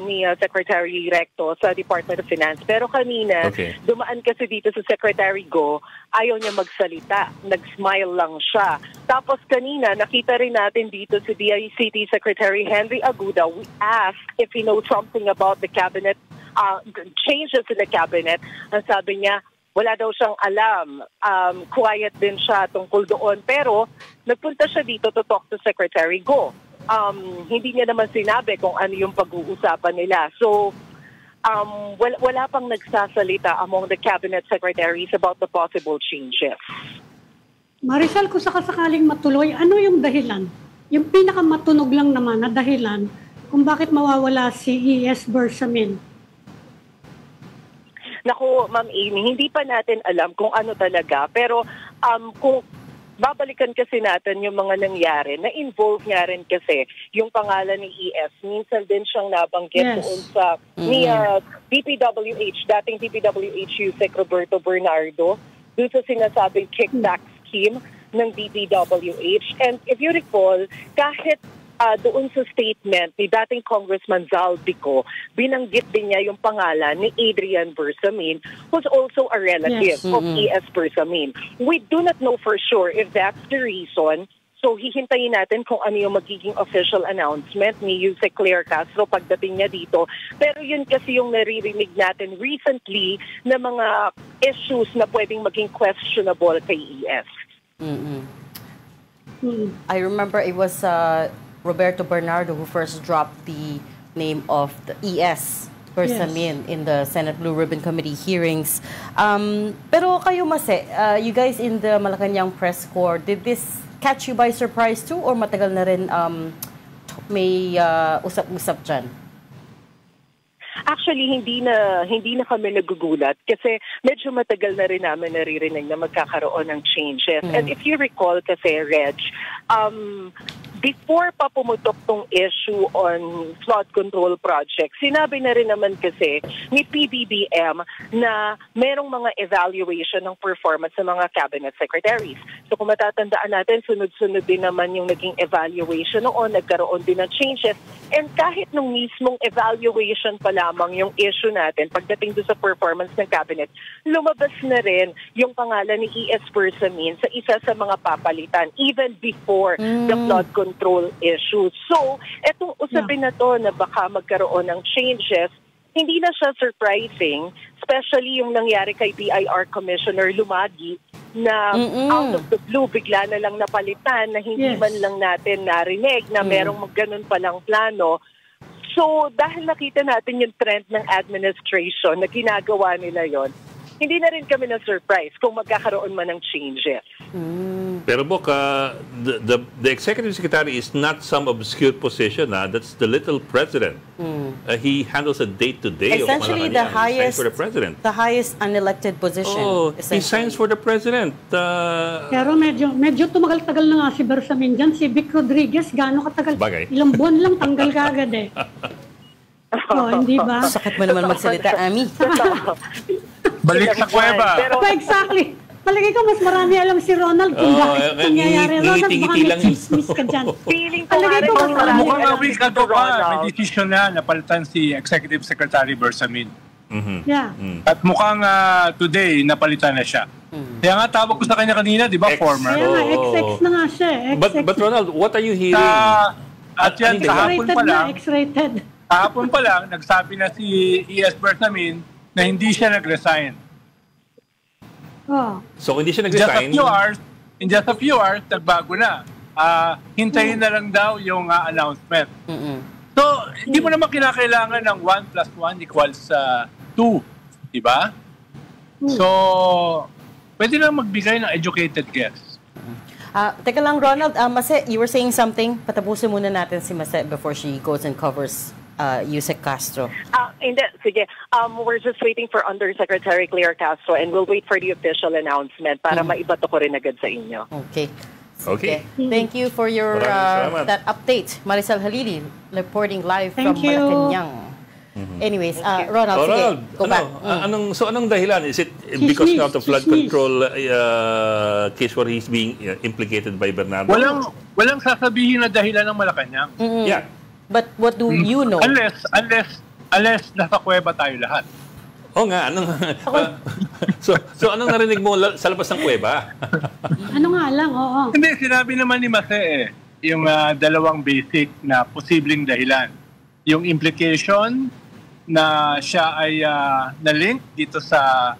ni Secretary Recto sa Department of Finance. Pero kanina, dumaan kasi dito sa Secretary Go, ayaw niya magsalita. Nag-smile lang siya. Tapos kanina, nakita rin natin dito si DICT Secretary Henry Aguda. We asked if he knows something about the cabinet changes in the cabinet. Ang sabi niya, wala daw siyang alam. Quiet din siya tungkol doon. Pero nagpunta siya dito to talk to Secretary Go. Hindi niya naman sinabi kung ano yung pag-uusapan nila. So, wala pang nagsasalita among the cabinet secretaries about the possible changes. Maricel, kung sakasakaling matuloy, ano yung dahilan? Yung pinakamatunog lang naman na dahilan kung bakit mawawala si E.S. Bersamin. Naku, Ma'am Amy, hindi pa natin alam kung ano talaga. Pero kung babalikan kasi natin yung mga nangyari. Na-involve nga rin kasi yung pangalan ni ES. Minsan din siyang nabanggit doon sa ni DPWH, dating DPWH Yusek Roberto Bernardo, doon sa sinasabing kickback scheme ng DPWH. And if you recall, kahit doon sa statement ni dating Congressman Zaldico, binanggit din niya yung pangalan ni Adrian Bersamin, who's also a relative of ES Bersamin. We do not know for sure if that's the reason. So hihintayin natin kung ano yung magiging official announcement ni Yusek Claire Castro pagdating niya dito. Pero yun kasi yung naririnig natin recently na mga issues na pwedeng maging questionable kay ES. I remember it was Roberto Bernardo who first dropped the name of the ES Bersamin in the Senate Blue Ribbon Committee hearings. Pero kayo, Mase, you guys in the Malacanang press corps, did this catch you by surprise too or matagal na rin may usap-usap dyan? Actually, hindi na kami nagugulat kasi medyo matagal na rin namin naririnig na magkakaroon ng changes. And if you recall kasi, Reg, before pa pumutok tong issue on flood control project, sinabi na rin naman kasi ni PBBM na merong mga evaluation ng performance ng mga cabinet secretaries. So kung matatandaan natin, sunod-sunod din naman yung naging evaluation noon, nagkaroon din ng changes. And kahit nung mismong evaluation pa lamang yung issue natin, pagdating doon sa performance ng cabinet, lumabas na rin yung pangalan ni ES Bersamin sa isa sa mga papalitan, even before the flood control issue. So, etong usapin na to na baka magkaroon ng changes, hindi na siya surprising, especially yung nangyari kay BIR Commissioner Lumagi na out of the blue, bigla na lang napalitan na hindi man lang natin narinig na merong ganun palang plano. So, dahil nakita natin yung trend ng administration na ginagawa nila yon, hindi na rin kami na-surprise kung magkakaroon man ng changes. Pero Bok, the executive secretary is not some obscure position. That's the little president. He handles a day-to-day of essentially the highest for the president. The highest unelected position. Oh, he signs for the president. Pero medyo tumagal-tagal na nga si Bersamin dyan. Si Vic Rodriguez, gaano katagal? Bagay. Ilang buwan lang tanggal ka agad eh. Hindi ba? Sakit mo naman magsalita, Ami. Balik sa kuweba. Exactly. Palagay ko mas marami alam si Ronald kung bakit nangyayari. Ronald, baka may chismis ka dyan. Feeling ko mas marami mukhang alam awil ka to pa. May decision na napalitan si Executive Secretary Bersamin. Yeah. At mukhang today napalitan na siya. Kaya nga tawag ko sa kanya kanina, di ba, former? Kaya nga, XX na nga siya. But Ronald, what are you hearing? At yan, kahapon pa lang. X-rated. Kahapon pa lang, nagsabi na si ES Bersamin na hindi siya nag-resign. So hindi siya nag-resign? In just a few hours, nagbago na. Hintayin na lang daw yung announcement. So, hindi mo naman kinakailangan ng 1 + 1 = 2. Diba? So, pwede lang magbigay ng educated guess. Teka lang, Ronald. Mase, you were saying something. Patapusin muna natin si Mase before she goes and covers Yusek Castro. Hindi, sige. We're just waiting for Undersecretary Claire Castro and we'll wait for the official announcement para maibato ko rin agad sa inyo. Okay. Okay. Thank you for your that update. Marisol Halili reporting live from Malacanang. Anyways, Ronald, sige, go back. Anong dahilan? Is it because of the flood control case where he's being implicated by Bernardo? Walang sasabihin na dahilan ng Malacanang. Yeah. But what do you know? Unless nasa kuweba tayo lahat. Oo nga, so anong narinig mo sa labas ng kuweba? Ano nga lang, oo. Hindi, sinabi naman ni Mase yung dalawang basic na posibleng dahilan. Yung implication na siya ay na-link dito sa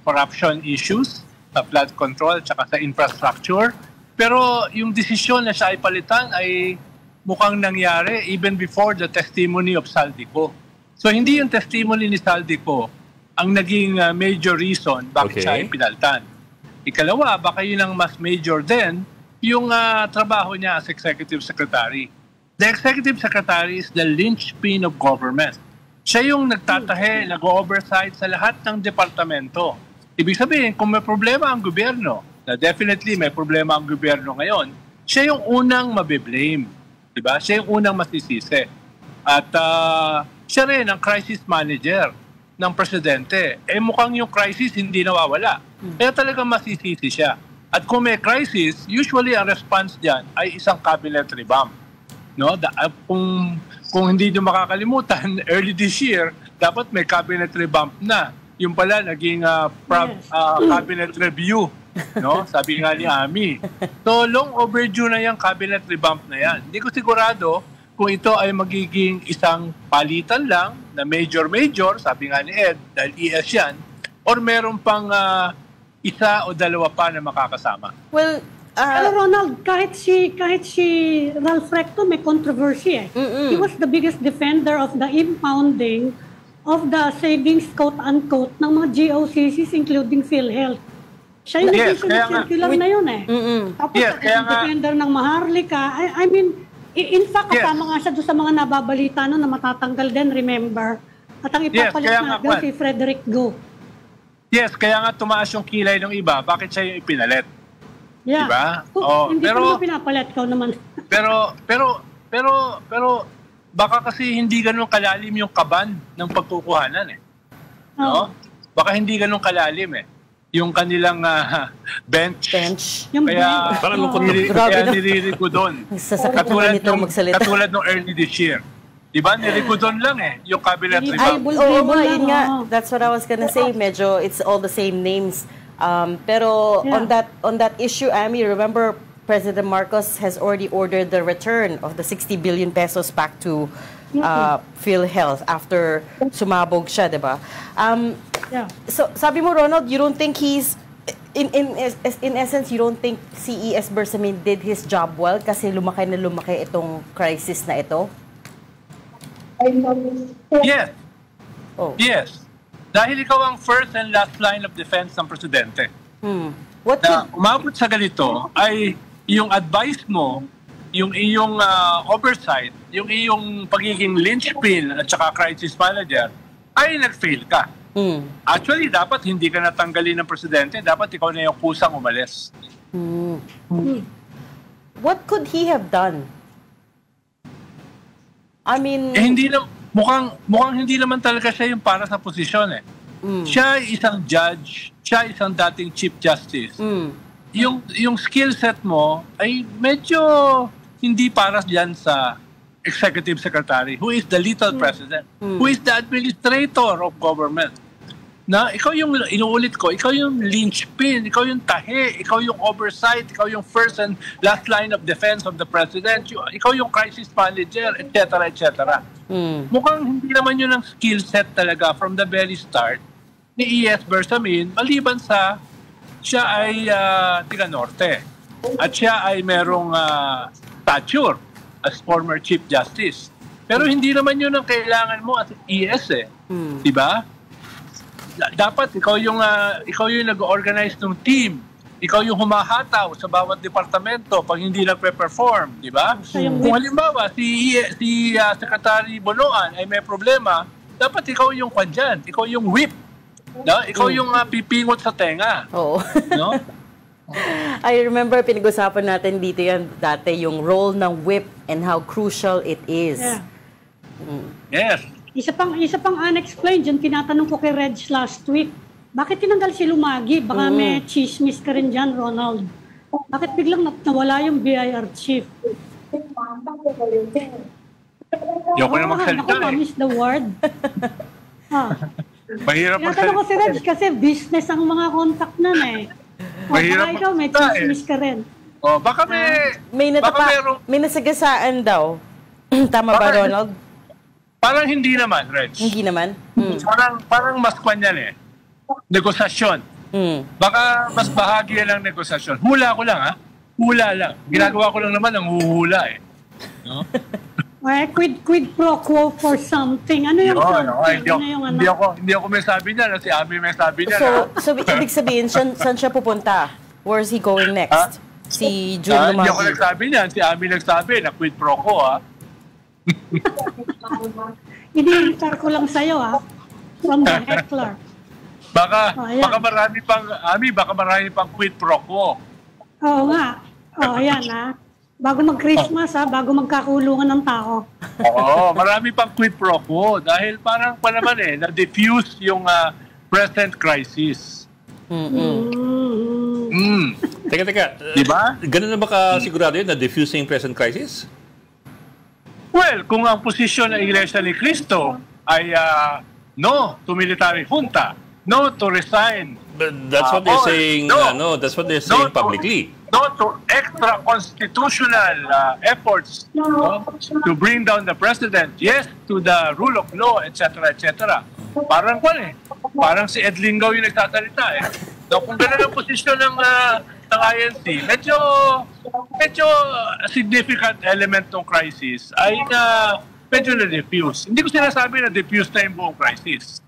corruption issues, sa flood control, tsaka sa infrastructure. Pero yung desisyon na siya ay palitan ay mukhang nangyari even before the testimony of Zaldico. So hindi yung testimony ni Zaldico ang naging major reason bakit siya ay pinalitan. Ikalawa, baka yun ang mas major din yung trabaho niya as Executive Secretary. The Executive Secretary is the linchpin of government. Siya yung nagtatahe, nag-oversight sa lahat ng departamento. Ibig sabihin, kung may problema ang gobyerno, na definitely may problema ang gobyerno ngayon, siya yung unang mabiblame. Diba? Siya yung unang masisisi. At siya rin ang crisis manager ng presidente. Mukhang yung crisis hindi nawawala. Kaya talagang masisisi siya. At kung may crisis, usually ang response dyan ay isang cabinet revamp. No? Kung hindi nyo makakalimutan, early this year, dapat may cabinet revamp na. Yung pala, naging cabinet review. No? Sabi nga ni Ami. So, long overdue na yung cabinet revamp na yan. Hindi ko sigurado kung ito ay magiging isang palitan lang na major-major, sabi nga ni Ed, dahil ES yan, or meron pang isa o dalawa pa na makakasama. Well, pero Ronald, kahit si Ralph Recto may controversy eh. He was the biggest defender of the impounding of the savings quote-unquote ng mga GOCCs including PhilHealth. Siya yung circular na yun eh. Tapos defender ng Maharlika. I mean, in fact, kasama nga siya doon sa mga nababalita no, na matatanggal din, remember? At ang ipapalit natin si Frederick Go. Yes, kaya nga tumaas yung kilay ng iba. Bakit siya yung ipinalit? Yeah. Diba? Hindi ko naman pinapalit, ikaw naman. pero baka kasi hindi ganun kalalim yung kaban ng pagkukuhanan eh. No? Baka hindi ganun kalalim eh. Yung kanilang bench. Yung kaya niliriko doon. Katulad ng early this year. Diba? Niliriko doon lang eh. Yung cabinet revamp. Yun nga. That's what I was gonna say. Medyo it's all the same names. Pero on that issue, Ami, remember President Marcos has already ordered the return of the 60 billion pesos back to PhilHealth after sumabog siya, diba? So, sabi mo, Ronald, you don't think he's, in essence, you don't think CES Bersamin did his job well kasi lumaki na lumaki itong crisis na ito? Yes. Yes. Dahil ikaw ang first and last line of defense ng presidente. Umabot sa ganito ay yung advice mo, yung iyong oversight, yung iyong pagiging linchpin at saka crisis manager, ay nag-fail ka. Actually, dapat hindi ka natanggalin ng presidente. Dapat ikaw na yung kusang umalis. What could he have done? I mean... mukhang hindi naman talaga siya yung para sa posisyon eh. Siya isang judge, siya isang dating Chief Justice. Yung skill set mo ay medyo hindi para dyan sa Executive Secretary, who is the lethal president, who is the administrator of government. Na ikaw yung, inuulit ko, ikaw yung linchpin, ikaw yung tahe, ikaw yung oversight, ikaw yung first and last line of defense of the president, ikaw yung crisis manager, etc., etc. Mukhang hindi naman yun ang skill set talaga from the very start ni ES Bersamin, maliban sa siya ay tiga Norte at siya ay merong stature as former Chief Justice. Pero hindi naman yun ang kailangan mo as ES eh. Diba? Dapat ikaw yung nag-organize ng team. Ikaw yung humahataw sa bawat departamento pag hindi nagpe-perform, di ba? Kung halimbawa si Secretary Bonoan ay may problema, dapat ikaw yung kandyan, ikaw yung whip. No? Ikaw yung pipingot sa tenga. Oo. No? I remember pinag-usapan natin dito yan dati, yung role ng whip and how crucial it is. Yes. Isa pang unexplained, yung tinatanong ko kay Reg last week, bakit tinanggal si Lumagi? Baka may chismis ka rin dyan, Ronald. Bakit biglang nawala yung BIR chief? Yoko na magsalita eh. Miss the word. Mahirap magsalita. Tinatanong ko si Reg kasi business ang mga contact na eh. Mahirap baka ikaw may chismis ka rin. Baka may nasagasaan daw. Tama ba, Ronald? Parang hindi naman, Reg. Hindi naman? Parang mas kwan yan eh. Negosasyon. Baka mas bahagi yan ng negosasyon. Hula ko lang ha. Hula lang. Ginagawa ko lang naman ang huhula eh. No? Quid pro quo for something. Ano yung something? Hindi ako may sabi niya. Si Ami may sabi niya. So ibig sabihin, saan siya pupunta? Where is he going next? Si Jun Lumagi. Hindi ako nagsabi niya. Si Ami nagsabi na quid pro quo ha. Ini-inter ko lang sa'yo, from the heckler. Baka ayan. baka marami pang quid pro quo. Oo nga. Ayan Bago mag-Christmas bago magkakulungan ng tao. Oo, marami pang quid pro quo dahil parang pa naman na-diffuse yung present crisis. Teka. Diba? Ganun na ba kasigurado yun na diffusing present crisis? Well, kung ang posisyon ng Iglesia ni Cristo ay no to military junta, no to resign. But that's what they're saying. That's what they're saying publicly. No to extra constitutional efforts to bring down the president. Yes to the rule of law, etc., etc. Parang parang si Ed Lingaw yung nagsasalita So kung ganun ang posisyon ng INC, medyo significant element ng crisis ay medyo na-diffuse. Hindi ko sinasabi na diffuse na yung buong crisis.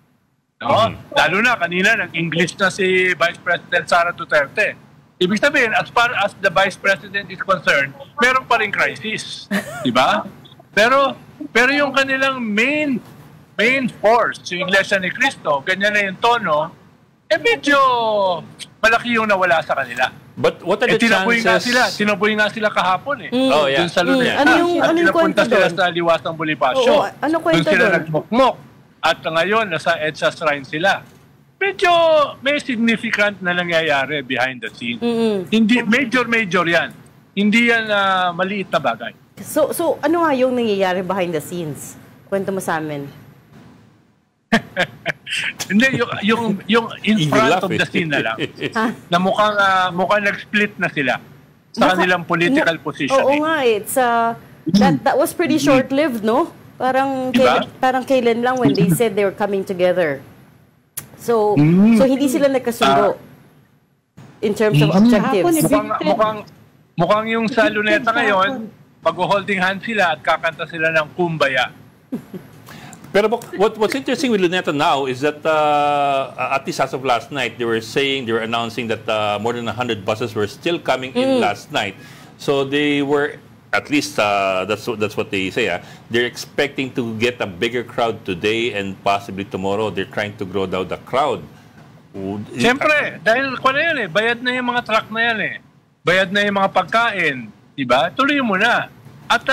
No? Lalo na kanina nag-English na si Vice President Sara Duterte. Ibig sabihin, as far as the Vice President is concerned, meron pa rin crisis. Diba? Pero yung kanilang main force, yung Iglesia ni Cristo, ganyan na yung tono, medyo malaki yung nawala sa kanila. But what are the chances? Tinaboy nga sila kahapon Oh, yeah. Dun sa Luneta. Ano yung kwento sila doon? sa Liwasang Bonifacio. Ano kwento Dun sila doon? nagmukmok. At ngayon, nasa EDSA shrine sila. Medyo may significant na nangyayari behind the scenes. Hindi, major yan. Hindi yan maliit na bagay. So ano nga yung nangyayari behind the scenes? Kwento mo sa amin. Hindi, yung in front of the scene na lang. Na mukhang nag-split na sila sa kanilang political positioning. Oo nga, it's that was pretty short-lived, no? Parang diba? parang kailan lang when they said they were coming together. So hindi sila nagkasundo in terms of objectives. Mukhang yung sa Luneta ngayon, mag-holding hand sila at kakanta sila ng Kumbaya. Pero what's interesting with Luneta now is that at least as of last night, they were announcing that more than 100 buses were still coming in last night. So they were, at least that's what they say. They're expecting to get a bigger crowd today and possibly tomorrow. They're trying to grow down the crowd. Siyempre, dahil bayad na yung mga truck na yan Bayad na yung mga pagkain, diba? Tuloy mo na. At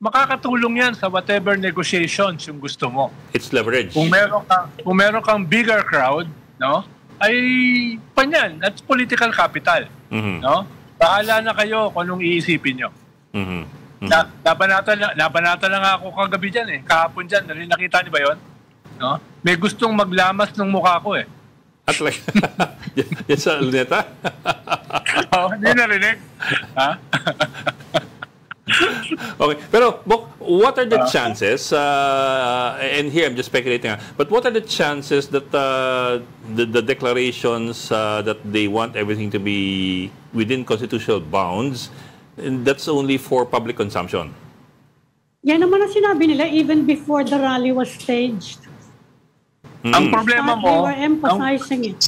makakatulong yan sa whatever negotiations yung gusto mo. It's leverage. Kung meron kang bigger crowd, no? Ay panyan, that's political capital, no? Bahala na kayo kung anong iisipin nyo. Nabanata lang ako kagabi dyan kahapon dyan, nakita niyo ba yun? No? May gustong maglamas ng mukha ko At like, yan sa Luneta? Hindi narinig. Ha? Okay, pero what are the chances, and here I'm just speculating, but what are the chances that the declarations that they want everything to be within constitutional bounds, and that's only for public consumption? Yan naman ang sinabi nila even before the rally was staged. Ang problema mo, they were emphasizing it.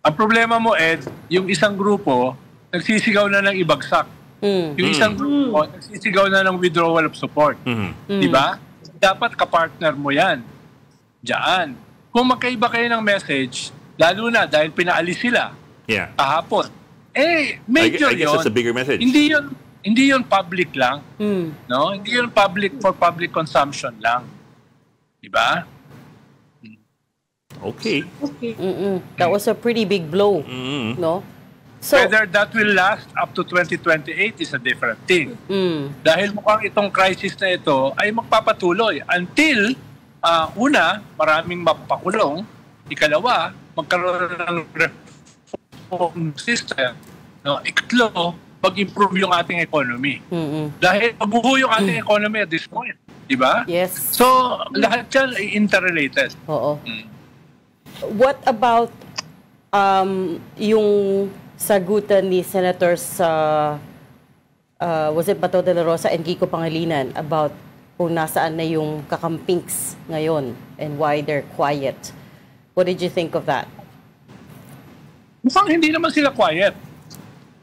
Ang problema mo, Ed, yung isang grupo nagsisigaw na ng ibagsak. Yung isang grupo, nagsisigaw na ng withdrawal of support. Diba? Dapat kapartner mo yan. Diyan. Kung magkaiba kayo ng message, lalo na dahil pinaalis sila kahapon, major I guess that's a bigger message. Hindi yun public lang. No? Hindi yun public for public consumption lang. Diba? Okay. That was a pretty big blow. No? So, whether that will last up to 2028 is a different thing. Dahil mukhang itong crisis na ito ay magpapatuloy until una, maraming mapakulong. Ikalawa, magkaroon ng reform system. No? Ikatlo, mag-improve yung ating economy. Dahil mabuho yung ating economy at this point. Diba? Yes. So, lahat yan ay interrelated. Oo. What about yung sagutan ni Senators was it Bato de la Rosa and Kiko Pangilinan about kung nasaan na yung kakampings ngayon and why they're quiet? What did you think of that? Mukhang hindi naman sila quiet.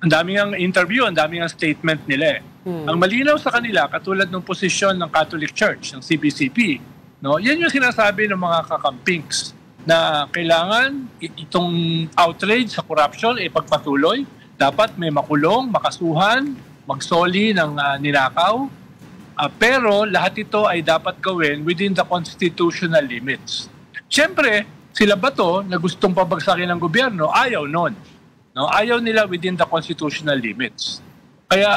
Ang daming ang interview, ang daming ang statement nila. Ang malinaw sa kanila, katulad ng posisyon ng Catholic Church, ng CBCP, no? Yan yung sinasabi ng mga kakampings. na kailangan itong outrage sa corruption ipagpatuloy. Dapat may makulong, makasuhan, magsoli ng ninakaw. Pero lahat ito ay dapat gawin within the constitutional limits. Siyempre, sila ba to na gustong pabagsakin ng gobyerno? Ayaw nun. No? Ayaw nila within the constitutional limits. Kaya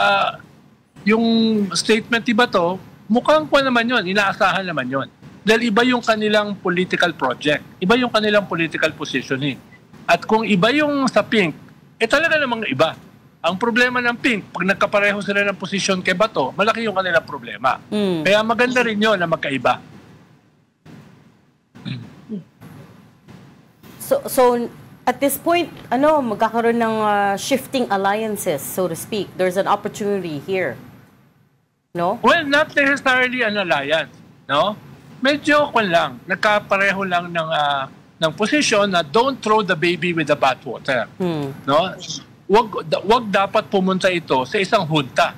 yung statement iba to, mukhang pa naman yun, inaasahan naman yun. Dahil iba yung kanilang political project, iba yung kanilang political positioning. At kung iba yung sa Pink, talaga namang iba. Ang problema ng Pink, pag nagkapareho sila ng posisyon kay Bato, malaki yung kanilang problema. Kaya maganda rin yun na magkaiba. So at this point, magkakaroon ng shifting alliances, so to speak. There's an opportunity here. No? Well, not necessarily an alliance, no? Medyo nagkapareho lang ng posisyon na don't throw the baby with the bathwater. No? Wag dapat pumunta ito sa isang junta,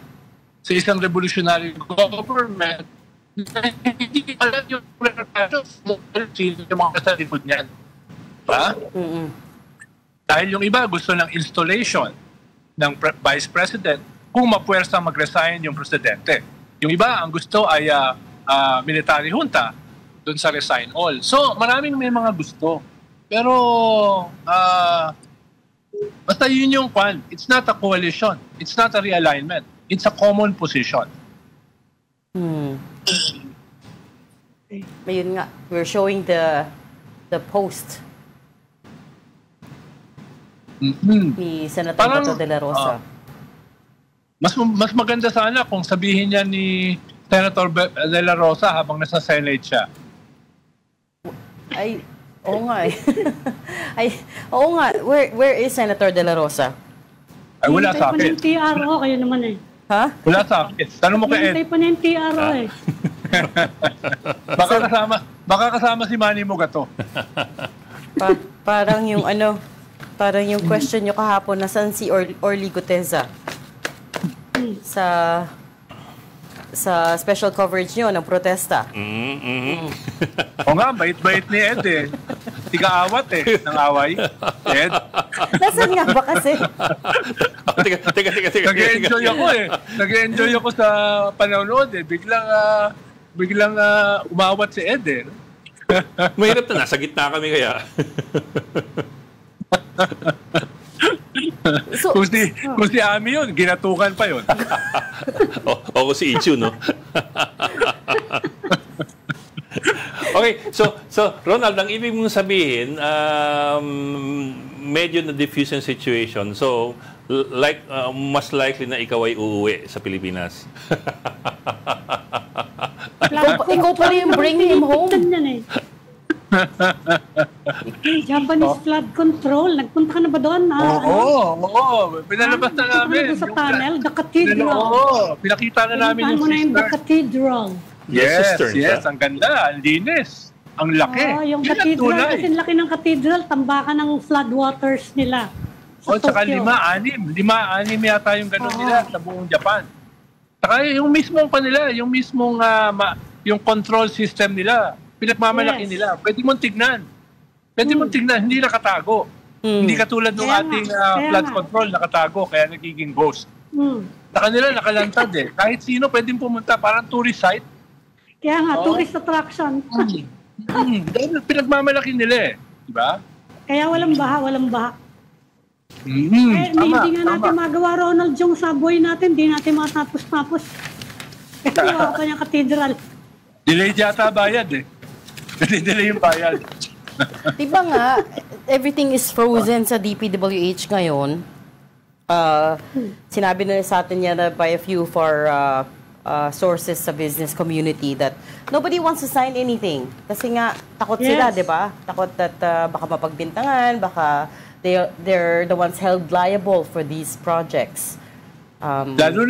sa isang revolutionary government na hindi alam yung mga sa likod niyan. Diba? Dahil yung iba gusto ng installation ng vice president kung mapuwersa mag-resign yung presidente. Yung iba ang gusto ay military junta doon sa resign all. So maraming may mga gusto. Pero basta yun yung kwan. It's not a coalition. It's not a realignment. It's a common position. Ayun nga, we're showing the post ni Senator Bato de la Rosa. Mas maganda sana kung sabihin niya ni Senator de la Rosa habang nasa Senate siya. Ay, oo nga eh. Oo nga. Where is Senator de la Rosa? Ay, wala sa akin. Hintay pa ng TRO, kayo naman eh. Ha? Wala sa akin. Tanong mo kay Ed. Hintay pa ng TRO eh. Baka kasama si Manny Mogato. Parang yung parang yung question nyo kahapon, nasan si Orly Guteza? Sa special coverage nyo ng protesta. O nga, bait-bait ni Ed eh. Tiga-awat eh, ng away. Ed. Nasan nga ba kasi? Teka. Nag-enjoy ako eh. Nag-enjoy ako sa panonood eh. Biglang umawat si Ed eh. Mahirap na, nasa gitna kami kaya. Kung si Ami yun, ginatukan pa yun. o kung si Ichu, no? Okay, so Ronald, ang ibig mong sabihin, medyo na-diffuse yung situation. So, mas likely na ikaw ay uuwi sa Pilipinas. Ikaw pa rin bring him home. Japanese flood control. Nagpunta ka na ba doon? Oo. Pinalabas na namin. Sa tunnel, the cathedral. Oo. Pinakita na namin yung sister. The cathedral. Yes. Ang ganda. Ang linis. Ang laki. Yung cathedral. Kasi laki ng cathedral. Tambakan ng flood waters nila. Tsaka 5, 6. 5, 6 yata yung gano'n nila sa buong Japan. Tsaka yung mismong kanila, yung mismong yung control system nila, pinagmamalaki nila. Pwede mong tignan. Hindi nakatago. Hindi katulad ng ating flood control, nakatago, kaya nagiging ghost. Sa kanila, nakalantad eh. Kahit sino pwedeng pumunta, parang tourist site. Kaya nga, tourist attraction. Dahil pinagmamalaki nila eh. Diba? Kaya walang baha. Hindi nga natin magawa, Ronald, yung subway natin, hindi natin matapos-tapos. Kasi gawa pa niyang cathedral. Delay yata bayad eh. Delay yung bayad. Diba nga, everything is frozen sa DPWH ngayon. Sinabi na sa atin yan by a few for sources sa business community that nobody wants to sign anything. Kasi nga, takot sila, di ba? Takot that baka mapagbintangan, baka they're the ones held liable for these projects. Lalo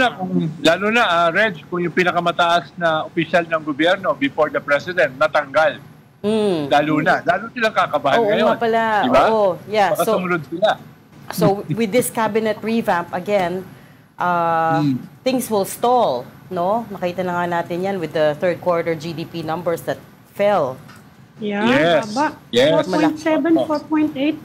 na Reg, kung yung pinakamataas na opisyal ng gobyerno before the president natanggal. Lalo silang kakabahan ngayon. Oo nga pala. Diba? Oo, yeah. Baka sumunod sila. So with this cabinet revamp again, things will stall, no? Nakita na nga natin yan with the third quarter GDP numbers that fell Yeah, Yes. baba. Yes. 4.7, 4.8.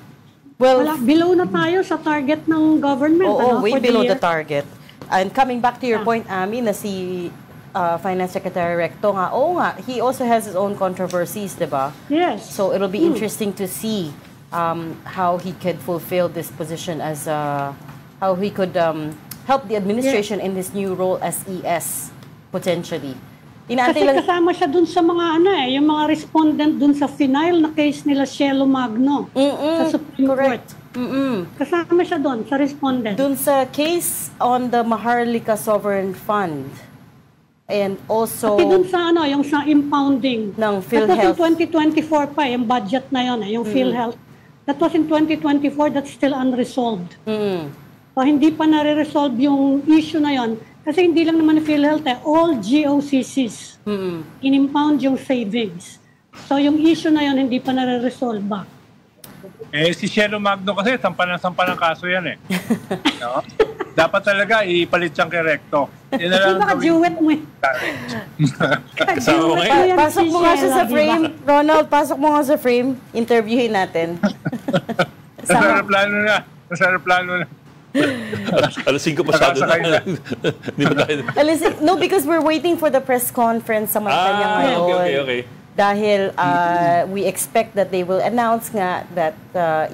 Well, Wala, below na tayo sa target ng government. Oo, way for below year. the target. And coming back to your point, Ami, na si Finance Secretary Recto nga, he also has his own controversies, diba? Yes. So it'll be interesting to see how he could fulfill this position as, how he could help the administration in this new role as ES, potentially. Kasi kasama siya dun sa mga yung mga respondent dun sa final na case nila Cielo Magno sa Supreme Court. Kasama siya dun sa respondent. Dun sa case on the Maharlika Sovereign Fund. And also pati dun sa yung sa impounding ng PhilHealth. That was in 2024 pa, yung budget na yun, yung PhilHealth. That was in 2024, that's still unresolved. So hindi pa nare-resolve yung issue na yon. Kasi hindi lang naman PhilHealth, all GOCCs in-impound yung savings. So yung issue na yon hindi pa nare-resolve ba? Si Cielo Magno kasi, sampa ng kaso yan eh. No? Dapat talaga ipalit siyang kay Recto. Yan na lang Di ba ka-duet mo eh? Kasama mo ngayon. Pasok mo nga siya sa frame. Ronald, pasok mo nga sa frame. Interviewin natin. Nasa plano na. Alas 5 pasado na. No, because we're waiting for the press conference sa Malacanang ngayon. Okay. Dahil we expect that they will announce nga that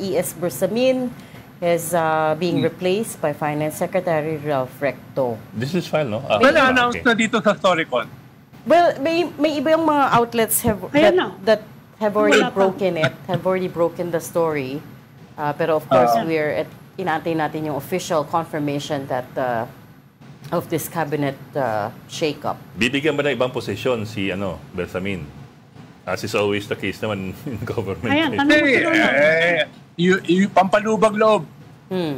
ES Bersamin is being replaced by Finance Secretary Ralph Recto. This is file, no? Na-announce na dito sa Storycon. Well, may iba yung mga outlets that have already broken the story. Pero of course, inaantay natin yung official confirmation that of this cabinet shake-up. Bibigyan ba ng ibang posisyon si Bersamin? As is always the case naman in government. Ayan, tanong mo yung pampalubag loob.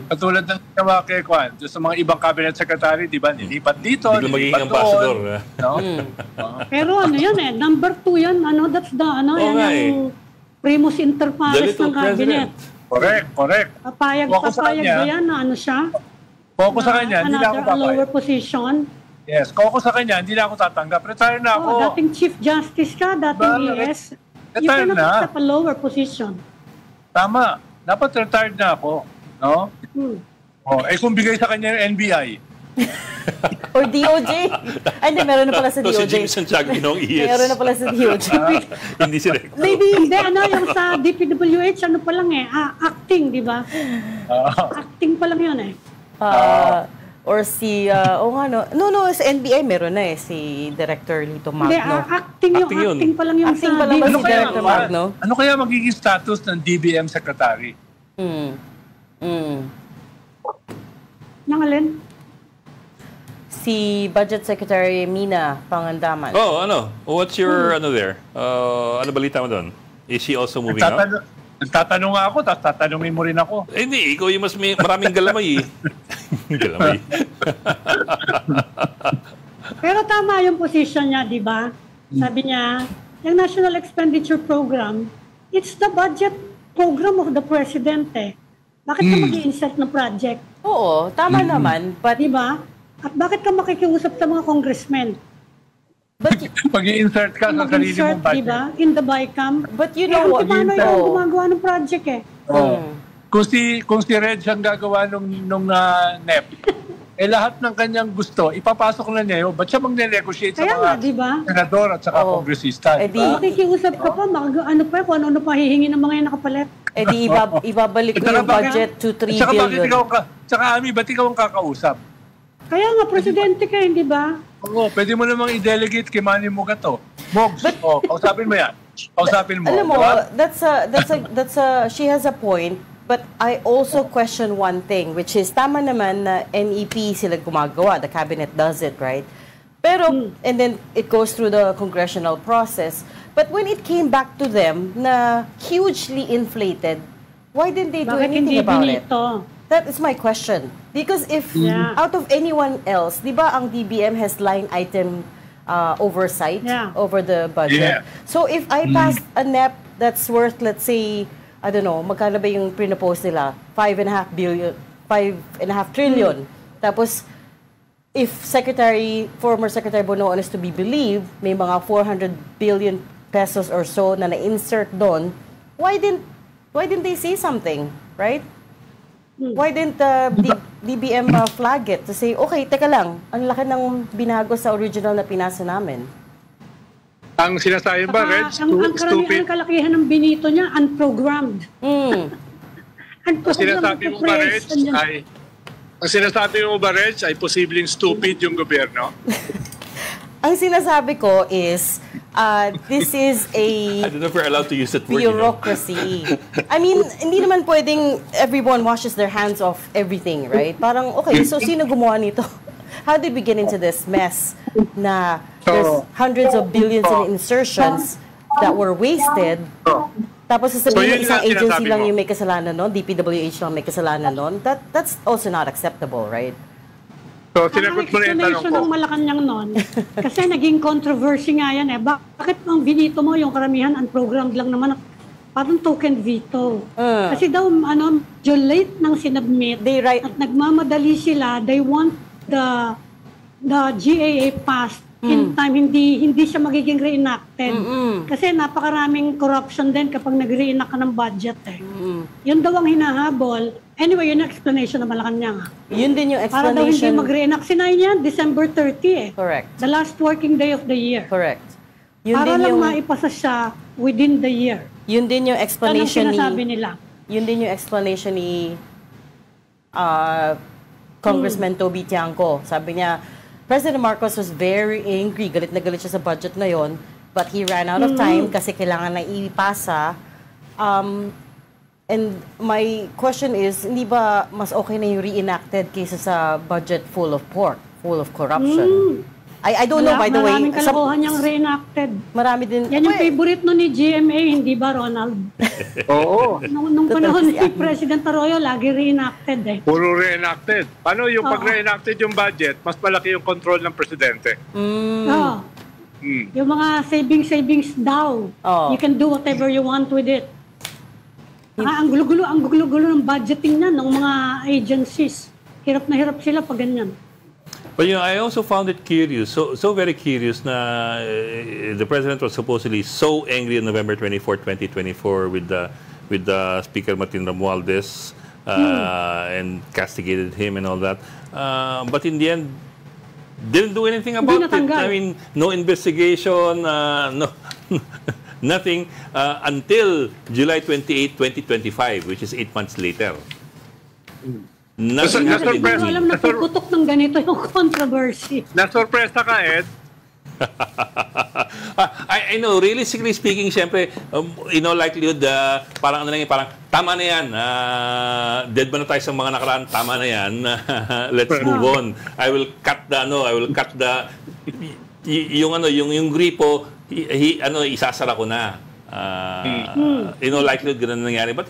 Katulad ng ginawa kay Kwan, sa mga ibang cabinet secretary, di ba, nilipat dito, hindi magiging ambassador. No? Pero yan number 2 yan, that's the, yung primus inter pares ng cabinet. Correct. Papayag ba yan na siya? Koko sa kanya, hindi na ako papayag. Lower position? Yes, koko sa kanya, hindi na ako tatanggap. Retire na ako. Dating Chief Justice ka, dating ES. You cannot accept a lower position. Tama. Dapat retired na ako. No? Kung bigay sa kanya yung NBI. Or DOJ. Ay, hindi, meron na pala sa DOJ. Si Jimmy Santiago ng ES. Meron na pala sa DOJ. Hindi si Recto. Maybe, hindi, yung sa DPWH, pa lang acting, di ba? Acting pa lang yun Or si, sa NBI meron na si Director Lito Magno. Hindi, acting pa lang yung acting pa lang si Director Magno. Ano kaya magiging status ng DBM Secretary? Nang alin? Si Budget Secretary Mina Pangandaman. What's your, there? Ano balita mo doon? Is she also moving out? Nagtatanong ako, tapos tatanungin mo rin ako. Hindi, ikaw yung maraming galamay. Galamay. Pero tama yung position niya, di ba? Sabi niya, yung National Expenditure Program, it's the budget program of the President Bakit ka mag-i-insert ng project? Oo, tama naman. But, di ba? At bakit ka makikiusap sa mga congressmen? Mag-i-insert ka sa sarili mong budget. Diba? In the BICAM. But you know what? Paano yung gumagawa ng project Kung si Reg ang gagawa nung NEP, lahat ng kanyang gusto, ipapasok na niya yun. Ba't siya magne-negotiate sa mga senador at saka kongresista? Makikiusap ka pa, kung ano pa hihingi ng mga yung nakapalit. Ibabalik ko yung budget to 3 billion. Tsaka Ami, ba't ikaw ang kakausap? Kaya nga, presidente ka, hindi ba? Oo, pwede mo namang i-delegate kay Manny Mugato. Mogs, kausapin mo yan. Kausapin mo. Alam mo, she has a point, but I also question one thing, which is, tama naman na NEP sila gumagawa, the cabinet does it, right? Pero, and then it goes through the congressional process. But when it came back to them na hugely inflated, why didn't they do anything about it? That is my question. Because if out of anyone else, di ba ang DBM has line item oversight over the budget? So if I pass a NEP that's worth, let's say, I don't know, magkano ba yung pinopose nila? 5.5 trillion. Tapos, if former Secretary Bonoan is to be believed, may mga 400 billion pesos or so na na-insert doon, why didn't they say something, right? Why didn't DBM flag it to say, okay, teka lang, ang laki ng binago sa original na pinasa namin? Ang sinasabi ba, Reg, ang kalakihan ng binito niya, unprogrammed. Ang sinasabi mo ba, Reg, ay posibleng stupid yung gobyerno? Ang sinasabi ko is, this is a I don't know if we're allowed to use that word. Bureaucracy. I mean, hindi naman pwedeng everyone washes their hands off everything, right? Parang, okay, so sino gumawa nito? How did we get into this mess na there's hundreds of billions in insertions that were wasted? Tapos sasabihin isang agency lang yung may kasalanan nun, DPWH lang may kasalanan nun. That's also not acceptable, right? So, sinagot mo na yung tanong ko. Ng Malacanang nun, kasi naging controversy nga yan eh. Bakit ang binito mo yung karamihan unprogrammed lang naman? Parang token veto. Kasi daw, medyo late nang sinubmit at nagmamadali sila, they want the GAA passed in time, hindi siya magiging reenacted. Kasi napakaraming corruption din kapag nag-reenact ka ng budget eh. Yun daw ang hinahabol. Anyway, yun ang explanation na Malacanang. Yun din yung explanation. Para daw hindi mag-reenact. Sinayin niya, December 30 eh. Correct. The last working day of the year. Correct. Yun para din lang maipasa siya within the year. Yun din yung explanation ni... sinasabi nila. Yun din yung explanation ni Congressman Toby Tiangco. Sabi niya, President Marcos was very angry. Galit na galit siya sa budget na yon, but he ran out of time kasi kailangan na ipasa. And my question is, hindi ba mas okay na yung reenacted kaysa sa budget full of pork, full of corruption? I don't know, by the way. Maraming kalokohan niyang reenacted. Marami din. Yan yung favorite no ni GMA, hindi ba, Ronald? Oo. Nung panahon ni President Arroyo, lagi reenacted eh. Puro reenacted. Paano yung pag-reenacted yung budget, mas malaki yung control ng presidente? Yung mga savings daw. You can do whatever you want with it. Ang gulo-gulo ng budgeting na ng mga agencies. Hirap na hirap sila pag ganyan. But I also found it curious, so very curious na the president was supposedly so angry on November 24, 2024 with the Speaker Martin Romualdez and castigated him and all that. But in the end, didn't do anything about it. I mean, no investigation, no nothing until July 28, 2025, which is 8 months later. Nothing happened. Hindi ko alam na puputok ng ganito yung controversy. Nasurpresa ka, Ed? I know, realistically speaking, siyempre, in all likelihood, parang parang tama na yan. Dead ba na tayo sa mga nakaraan? Tama na yan. Let's move on. I will cut yung gripo, isasara ko na. In all likelihood, ganun nangyari. But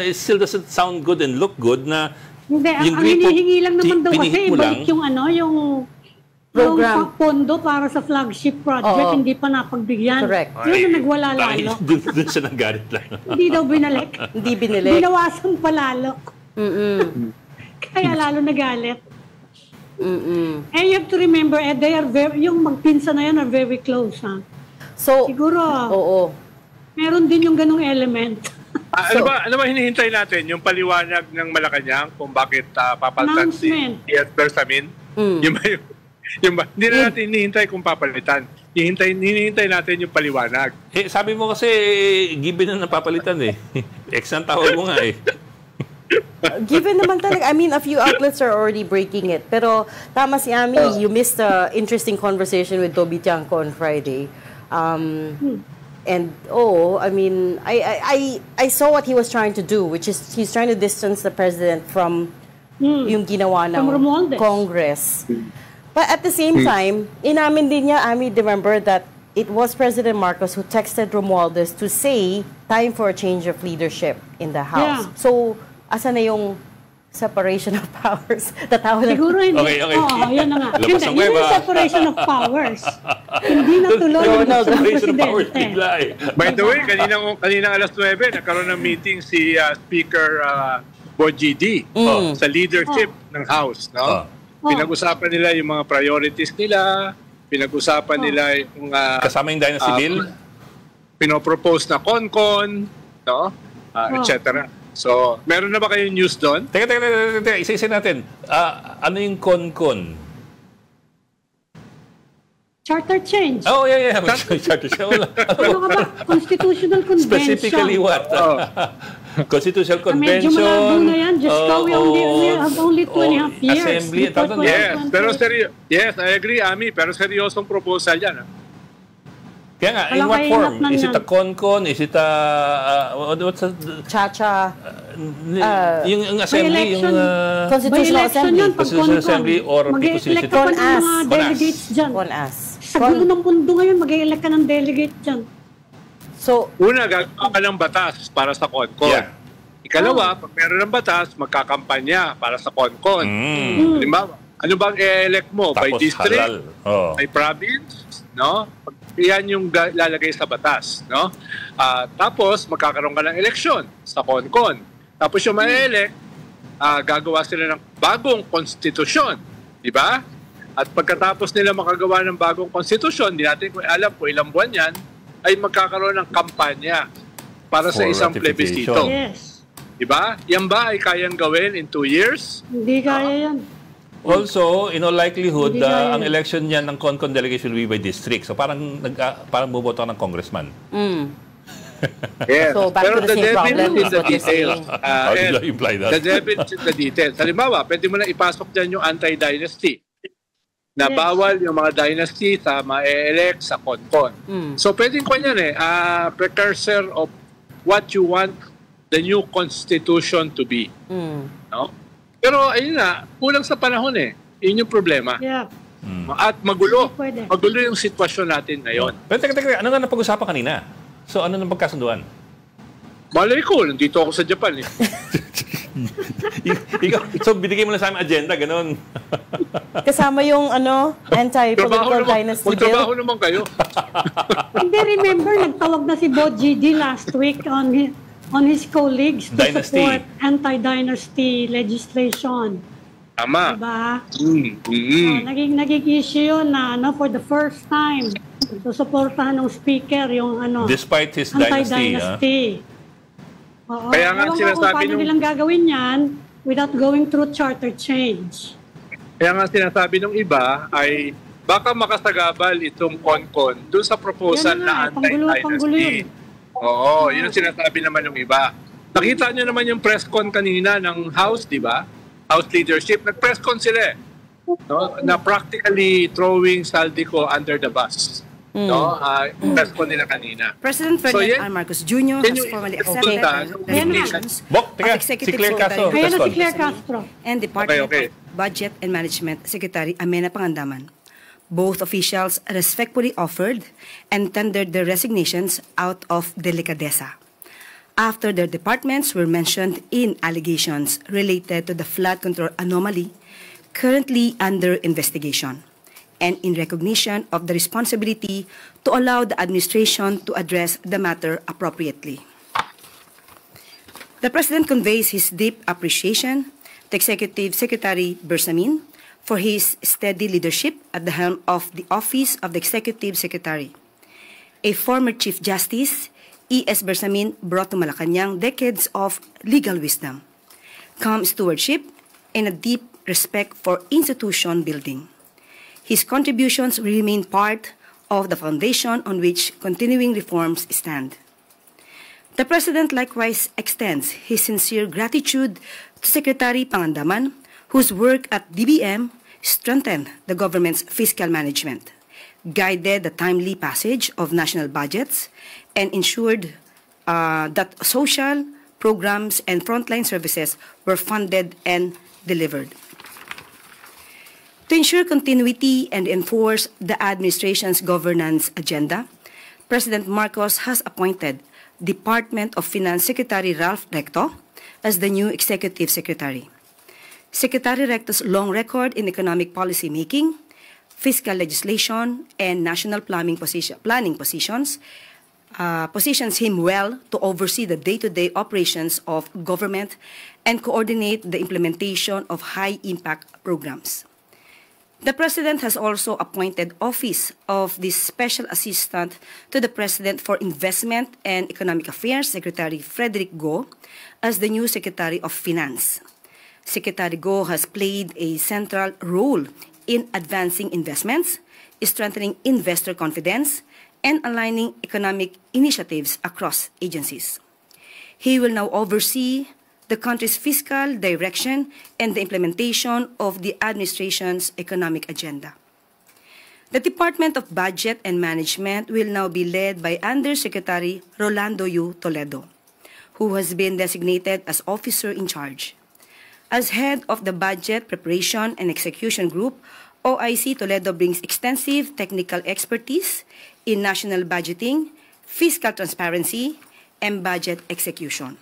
it still doesn't sound good and look good na hindi, ang hinihingi lang naman daw kasi ibalik yung program. Yung pondo para sa flagship project, hindi pa napagbigyan. Correct. Yun ang nagwala lalo. Doon siya nagalit lang. Hindi daw binalik. Hindi binilik. Binawasan pa lalo. Kaya lalo nagalit. And you have to remember, they are yung magpinsa na yan are very close, ha? So, siguro, meron din yung ganong element. Ano ba hinihintay natin? Yung paliwanag ng Malacanang kung bakit papalitan si Iat Bersamin? Hindi na natin hinihintay kung papalitan. Hinihintay natin yung paliwanag. Sabi mo kasi, given na napapalitan eh. Exam tawag mo nga eh. Given naman talaga, I mean, a few outlets are already breaking it. Pero tama si Ami, you missed an interesting conversation with Toby Tiangco on Friday. And I mean, I saw what he was trying to do, which is he's trying to distance the president from yung ginawa ng Congress. But at the same time, inamin din niya, Ami, remember that it was President Marcos who texted Romualdez to say, time for a change of leadership in the House. Yeah. So, asa na yung separation of powers? Tatawa lang. Siguro hindi. Okay. Yan na nga. Yun yung separation of powers. Hindi na tuloy ng separation of powers presidente. bigla eh. By the way, kaninang alas 9, nagkaroon ng meeting si Speaker Bojidi sa leadership ng House. No? Pinag-usapan nila yung mga priorities nila, pinag-usapan nila yung... kasama yung Dynasty Bill? pinopropose na CONCON, no? Etc. So, meron na ba kayong news doon? Teka, isa-isa natin. Ano yung CONCON? Charter change. Oh, yeah. Charter change. Ano ka ba? Constitutional Convention. Specifically what? Constitutional Convention. Medyo malabo na yan. Just we have only 2.5 years. Assembly. Yes, pero yes, I agree, Ami. Pero seryosong proposal yan. Kaya nga, in what form? Is it a CONCON? Is it a... what's a... Cha-cha. Yung assembly, yung... Constitutional Assembly. Constitutional Assembly or People's Initiative. CONAS. Sa gulo ng mundo ngayon, mag-elect ka ng delegate dyan. So, una, gagawa ka ng batas para sa CONCON. Yeah. Ikalawa, pag meron ng batas, magkakampanya para sa CONCON. Halimbawa, ano bang i-elect mo? By district? By province? No? Yan yung lalagay sa batas, no? Tapos magkakaroon ka ng eleksyon sa CONCON. Tapos yung ma-elect, gagawa sila ng bagong konstitusyon, di ba? At pagkatapos nila makagawa ng bagong konstitusyon, di natin alam kung ilang buwan yan, ay magkakaroon ng kampanya para sa isang plebiscito. Yes. Di ba? Yan ba ay kayang gawin in 2 years? Hindi kaya yan. Also, in all likelihood, ang election niyan ng CONCON delegation will be by district. So parang buboto ng congressman. Yeah. So, pero the devil is the details. How did I imply that? The devil is the details. Halimbawa, pwede mo na ipasok dyan yung anti-dynasty. Na bawal yung mga dynasty sa ma-elect sa CONCON. So pwedeng ko yan precursor of what you want the new constitution to be. No? Pero ayun na, kulang sa panahon Yun yung problema. Yeah. At magulo. Magulo yung sitwasyon natin ngayon. Pero teka, ano nga napag-usapan kanina? So ano nang pagkasunduan? Malay ko, nandito ako sa Japan So binigay mo lang sa aming agenda, ganun. Kasama yung anti-political dynasty bill. Magtrabaho naman kayo. Hindi, remember, nagtawag na si Bo GD last week on his colleagues to support anti-dynasty legislation. Tama. Diba? Naging issue yun na for the first time susuportahan ng speaker yung despite his dynasty. Oo. Kaya nga sinasabi paano nilang gagawin yan without going through charter change. Kaya nga sinasabi ng iba ay baka makasagabal itong CONCON doon sa proposal na anti-dynasty. Oo, yun ang sinasabi naman ng iba. Nakita nyo naman yung press con kanina ng House, di ba? House leadership. Nag-press con sila no? Na practically throwing Saldico under the bus. No? Press con nila kanina. President Ferdinand R. Marcos Jr. has formally accepted the recommendations of Executive Secretary and Department of Budget and Management Secretary Amena Pangandaman. Both officials respectfully offered and tendered their resignations out of delicadeza after their departments were mentioned in allegations related to the flood control anomaly currently under investigation, and in recognition of the responsibility to allow the administration to address the matter appropriately. The President conveys his deep appreciation to Executive Secretary Bersamin for his steady leadership at the helm of the Office of the Executive Secretary. A former Chief Justice, E.S. Bersamin brought to Malacanang decades of legal wisdom, calm stewardship, and a deep respect for institution building. His contributions remain part of the foundation on which continuing reforms stand. The President likewise extends his sincere gratitude to Secretary Pangandaman, whose work at DBM strengthened the government's fiscal management, guided the timely passage of national budgets, and ensured that social programs and frontline services were funded and delivered. To ensure continuity and enforce the administration's governance agenda, President Marcos has appointed Department of Finance Secretary Ralph Recto as the new Executive Secretary. Secretary Recto's long record in economic policy making, fiscal legislation, and national planning positions positions him well to oversee the day-to-day operations of government and coordinate the implementation of high-impact programs. The President has also appointed Office of the Special Assistant to the President for Investment and Economic Affairs, Secretary Frederick Go, as the new Secretary of Finance. Secretary Go has played a central role in advancing investments, strengthening investor confidence, and aligning economic initiatives across agencies. He will now oversee the country's fiscal direction and the implementation of the administration's economic agenda. The Department of Budget and Management will now be led by Undersecretary Rolando U. Toledo, who has been designated as officer in charge. As head of the Budget Preparation and Execution Group, OIC Toledo brings extensive technical expertise in national budgeting, fiscal transparency, and budget execution.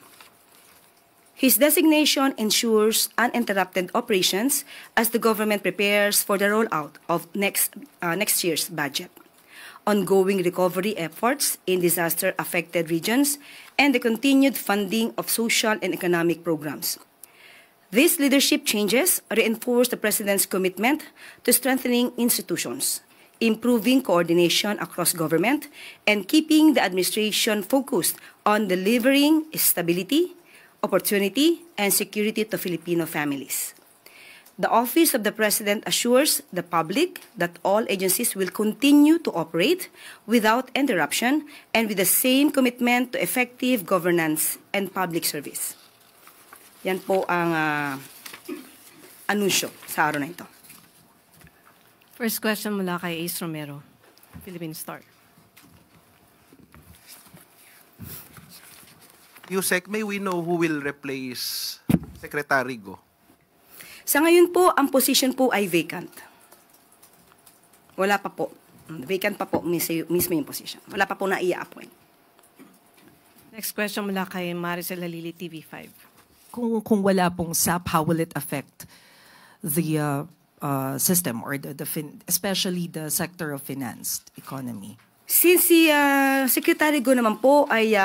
His designation ensures uninterrupted operations as the government prepares for the rollout of next year's budget, ongoing recovery efforts in disaster-affected regions, and the continued funding of social and economic programs. These leadership changes reinforce the President's commitment to strengthening institutions, improving coordination across government, and keeping the administration focused on delivering stability, opportunity, and security to Filipino families. The Office of the President assures the public that all agencies will continue to operate without interruption and with the same commitment to effective governance and public service. Yan po ang anunsyo sa araw na ito. First question mula kay Ace Romero, Philippine Star. Yusek, may we know who will replace Secretary Go? Sa ngayon po, ang position po ay vacant. Wala pa po. Vacant pa po mismo yung position. Wala pa po na i-appoint. Next question mula kay Maricel Halili, TV5. Kung wala pong SAP, how will it affect the system or especially the sector of finance, economy? Since si Secretary Go naman po ay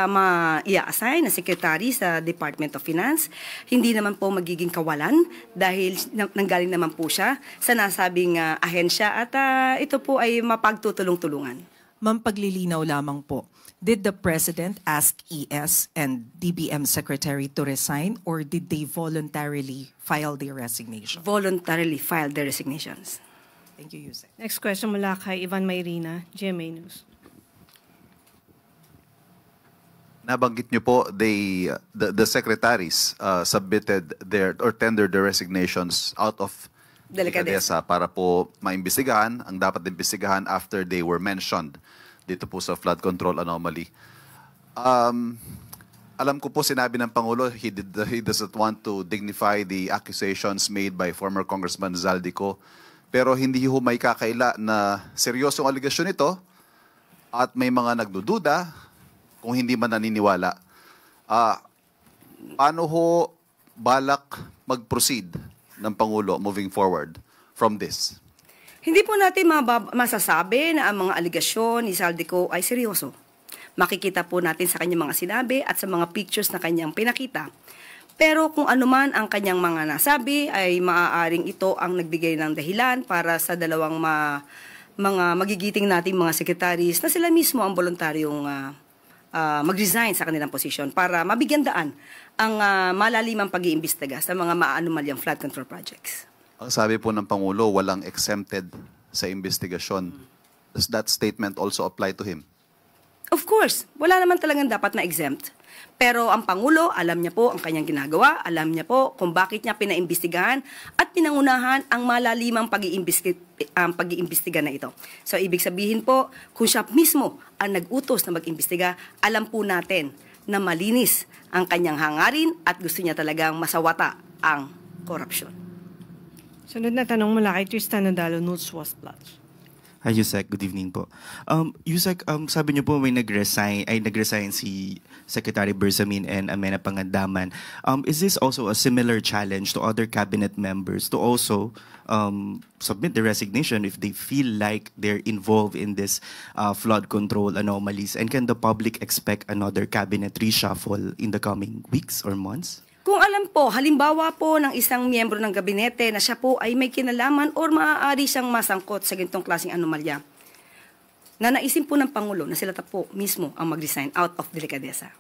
i-assign na secretary sa Department of Finance, hindi naman po magiging kawalan dahil nanggaling naman po siya sa nasabing ahensya at ito po ay mapagtutulong-tulungan. Ma'am, paglilinaw lamang po. Did the President ask ES and DBM Secretary to resign or did they voluntarily file their resignation? Voluntarily filed their resignations. Thank you, Yusek. Next question mula kay Ivan Mayrina, GMA News. Nabanggit niyo po the secretaries submitted or tendered their resignations out of delikadesa para po maimbestigahan ang dapat imbestigahan after they were mentioned dito po sa flood control anomaly. Alam ko po sinabi ng Pangulo he doesn't want to dignify the accusations made by former Congressman Zaldico, pero hindi ho may kakaila na seryosong aligasyon ito at may mga nagdududa kung hindi man naniniwala. Paano ho balak mag-proceed ng Pangulo moving forward from this? Hindi po natin masasabi na ang mga aligasyon ni Zaldico ay seryoso. Makikita po natin sa kanyang mga sinabi at sa mga pictures na kanyang pinakita. Pero kung ano man ang kanyang mga nasabi, ay maaaring ito ang nagbigay ng dahilan para sa dalawang mga magigiting nating mga secretaries na sila mismo ang voluntaryong mag-resign sa kanilang posisyon para mabigyan daan ang malalimang pag-iimbestiga sa mga maanumalyang flood control projects. Ang sabi po ng Pangulo, walang exempted sa investigasyon. Does that statement also apply to him? Of course, wala naman talagang dapat na exempt. Pero ang Pangulo, alam niya po ang kanyang ginagawa, alam niya po kung bakit niya pinaimbestigahan at pinangunahan ang malalimang pag-iimbestiga na ito. So, ibig sabihin po, kung siya mismo ang nag-utos na mag-imbestiga, alam po natin na malinis ang kanyang hangarin at gusto niya talagang masawata ang korupsyon. Sunod na tanong mula kay Tristan Nadalo, Newswatch Plus. Hi, Yusek. Good evening po. Yusek, sabi niyo po may nag-resign si Secretary Bersamin and Amena Pangandaman. Is this also a similar challenge to other cabinet members to also submit the resignation if they feel like they're involved in this flood control anomalies? And can the public expect another cabinet reshuffle in the coming weeks or months? Kung alam po, halimbawa po ng isang miyembro ng gabinete na siya po ay may kinalaman or maaari siyang masangkot sa ganitong klaseng anomalya, nanaisin po ng Pangulo na sila po mismo ang mag-resign out of delikadesa.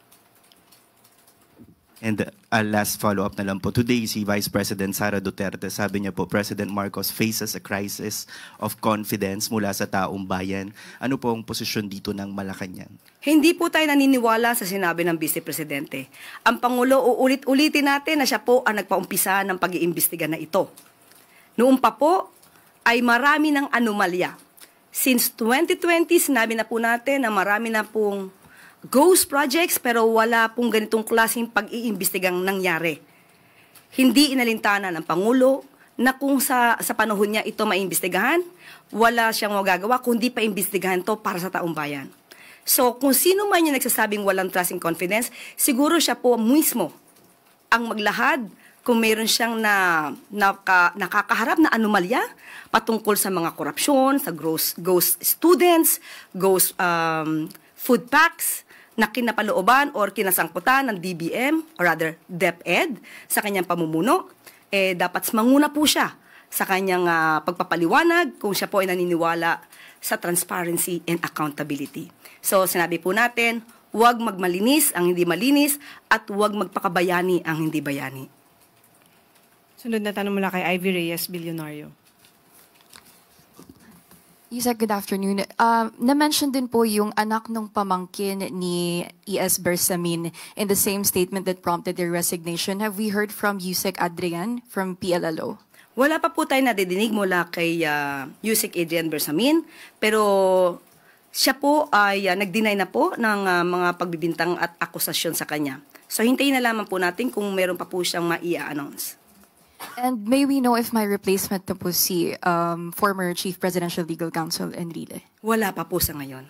And last follow-up na lang po. Today, si Vice President Sara Duterte, sabi niya po, President Marcos faces a crisis of confidence mula sa taong bayan. Ano po ang posisyon dito ng Malacanang? Hindi po tayo naniniwala sa sinabi ng Vice Presidente. Ang Pangulo, uulit-ulitin natin na siya po ang nagpaumpisa ng pag-iimbestiga na ito. Noon pa po ay marami ng anomalya. Since 2020, sinabi na po natin na marami na pong ghost projects pero wala pong ganitong klaseng pag-iimbestigang nangyari. Hindi inalintana ng Pangulo na kung sa panahon niya ito maimbestigahan, wala siyang magagawa kundi pa imbestigahan to para sa taong bayan. So kung sino man yung nagsasabing walang trust and confidence, siguro siya po mismo ang maglahad kung mayroon siyang nakakaharap na anomalya patungkol sa mga korupsyon, sa ghost students, ghost food packs, na kinapalooban or kinasangkutan ng DBM, or rather DepEd, sa kanyang pamumuno, dapat manguna po siya sa kanyang pagpapaliwanag kung siya po ay naniniwala sa transparency and accountability. So sinabi po natin, huwag magmalinis ang hindi malinis at huwag magpakabayani ang hindi bayani. Sunod na tanong mula kay Ivy Reyes, Bilyonaryo. Yusek, good afternoon. Na-mention din po yung anak ng pamangkin ni E.S. Bersamin in the same statement that prompted their resignation. Have we heard from Yusek Adrian from PLLO? Wala pa po tayo nadidinig mula kay Yusek Adrian Bersamin, pero siya po ay nag-deny na po ng mga pagbibintang at akusasyon sa kanya. So hintayin na lamang po natin kung meron pa po siyang maia-announce. And may we know if my replacement na po si former Chief Presidential Legal Counsel Enrile? Wala pa po sa ngayon.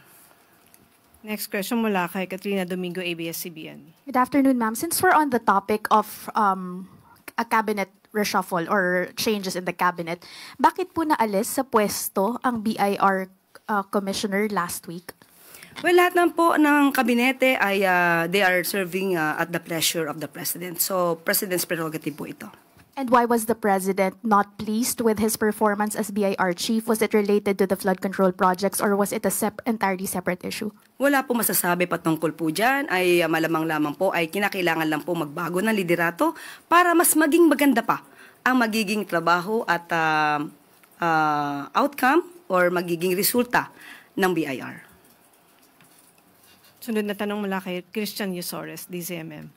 Next question mula kay Katrina Domingo, ABS-CBN. Good afternoon, ma'am. Since we're on the topic of a cabinet reshuffle or changes in the cabinet, bakit po naalis sa pwesto ang BIR commissioner last week? Well, lahat ng po ng kabinete ay they are serving at the pleasure of the President. So, President's prerogative po ito. And why was the President not pleased with his performance as BIR chief? Was it related to the flood control projects or was it a entirely separate issue? Wala po masasabi patungkol po dyan. Ay malamang lamang po ay kinakailangan lang po magbago ng liderato para mas maging maganda pa ang magiging trabaho at outcome or magiging resulta ng BIR. Sunod na tanong mula kay Christian Yusores, DZMM.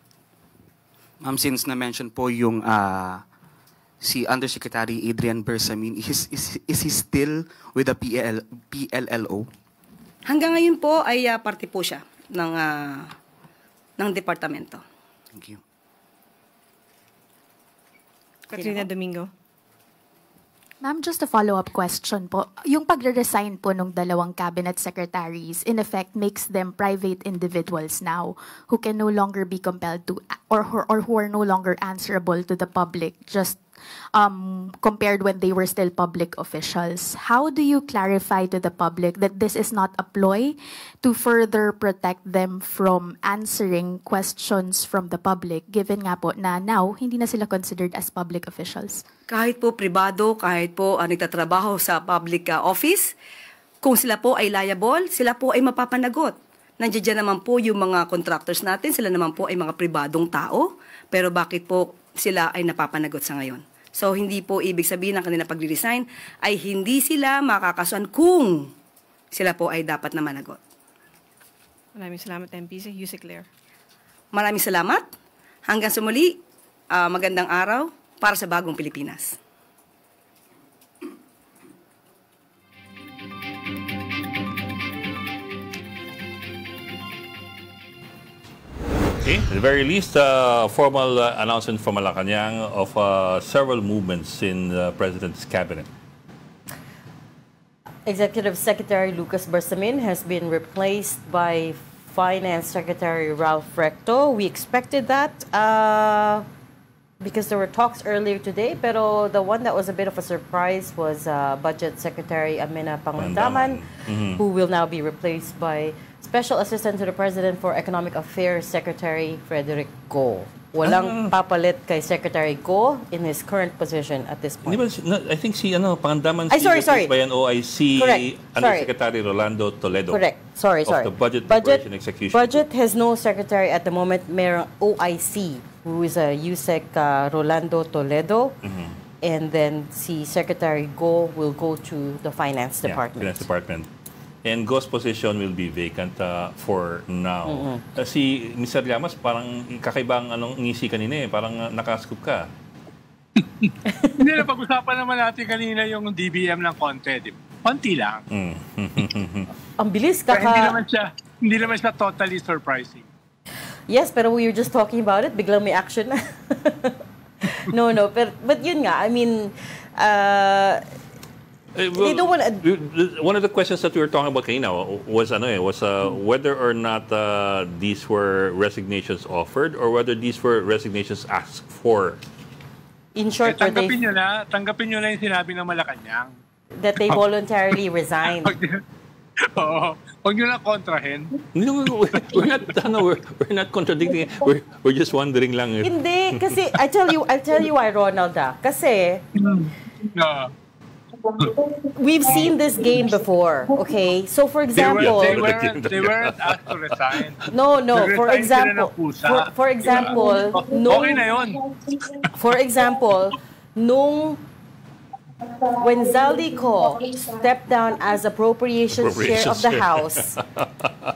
Ma'am, since na-mention po yung si Undersecretary Adrian Bersamin, is he still with the PLLO? Hanggang ngayon po ay parte po siya ng departamento. Thank you. Katrina Domingo. Ma'am, just a follow-up question po. Yung pagre-resign po ng dalawang cabinet secretaries, in effect, makes them private individuals now who can no longer be compelled to, or who are no longer answerable to the public, just compared when they were still public officials. How do you clarify to the public that this is not a ploy to further protect them from answering questions from the public, given nga po na now, hindi na sila considered as public officials? Kahit po pribado, kahit po nagtatrabaho sa public office, kung sila po ay liable, sila po ay mapapanagot. Nandiyan naman po yung mga contractors natin, sila naman po ay mga pribadong tao, pero bakit po sila ay napapanagot sa ngayon? So, hindi po ibig sabihin ng kanila pag-resign ay hindi sila makakasuhan kung sila po ay dapat na managot. Maraming salamat, MPC. Yusek Claire. Maraming salamat. Hanggang sa muli, magandang araw para sa bagong Pilipinas. Okay, at the very least, formal announcement from Malacanang of several movements in the President's cabinet. Executive Secretary Lucas Bersamin has been replaced by Finance Secretary Ralph Recto. We expected that because there were talks earlier today, pero the one that was a bit of a surprise was Budget Secretary Amina Pangandaman, who will now be replaced by Special Assistant to the President for Economic Affairs Secretary Frederick Go. Walang papalit kay Secretary Go in his current position at this point. I think Pangandaman sorry. by an OIC Undersecretary Rolando Toledo. Correct. Sorry. Of the Budget Preparation Execution. Budget has no secretary at the moment. Merong OIC, who is a USEC Rolando Toledo. And then si Secretary Go will go to the Finance Department. Finance Department. And Go's position will be vacant for now. Si Mr. Llamas, parang kakaibang ngisi kanina parang nakascoop ka. Hindi na pag-usapan naman natin kanina yung DBM ng konti. Konti lang. Ang bilis Hindi naman siya totally surprising. Yes, pero we were just talking about it. Biglang may action na. No. But yun nga, I mean, they don't want one of the questions that we were talking about kanina was whether or not these were resignations offered or whether these were resignations asked for. In short, tanggapin nyo na yung sinabi ng Malacanang. That they voluntarily resigned. Oo. Huwag nyo na kontrahin. We're not contradicting. We're just wondering lang. Hindi, kasi I'll tell you why, Ronald. Kasi we've seen this game before, okay? So for example, they weren't asked to resign. No. For example, okay na yun. For example, when Zaldico stepped down as appropriations chair of the House,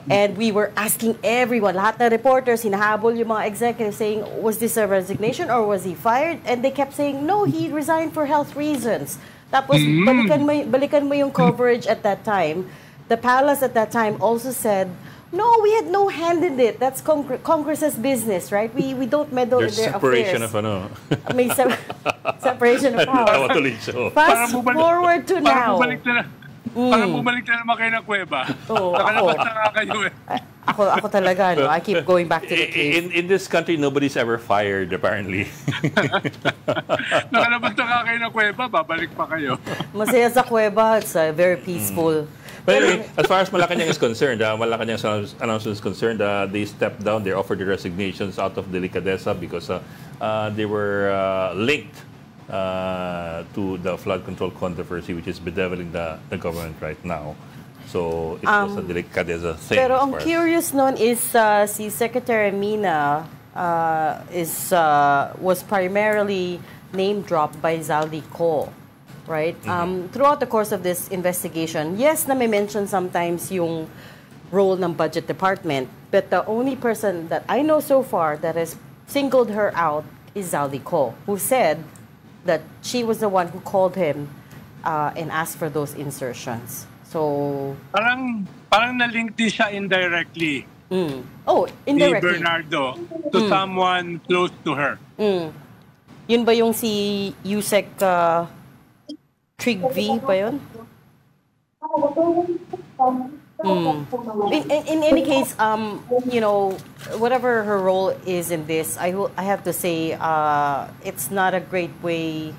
and we were asking everyone, lahat ng reporters, hinahabol yung mga executives saying, was this a resignation or was he fired? And they kept saying, no, he resigned for health reasons. Tapos, balikan mo yung coverage at that time. The palace at that time also said, no, we had no hand in it. That's Congress's business, right? We don't meddle in their separation affairs. May separation of powers. Fast forward to now. Parang bumalik na naman kayo ng kuweba. Nakalabas na nga kayo eh. Ako talaga, no? I keep going back to the cave. In this country, nobody's ever fired, apparently. Nakalabas na nga kayo ng kuweba, babalik pa kayo. Masaya sa kuweba. It's very peaceful. But anyway, as far as Malacanang is concerned, Malacanang's announcement is concerned, they stepped down, they offered the resignations out of delicadeza because they were linked to the flood control controversy, which is bedeviling the government right now. So it was a delicadeza thing. Pero ang curious nun is si Secretary Mina was primarily name-dropped by Zaldico. Right? Throughout the course of this investigation, yes, na may mention sometimes yung role ng Budget Department, but the only person that I know so far that has singled her out is Zaldico, who said that she was the one who called him and asked for those insertions. So parang na-link din siya indirectly. Oh, indirectly. Ni Bernardo to someone close to her. Yun ba yung si Yusek Trig V ba yun? In any case, you know, whatever her role is in this, I have to say it's not a great way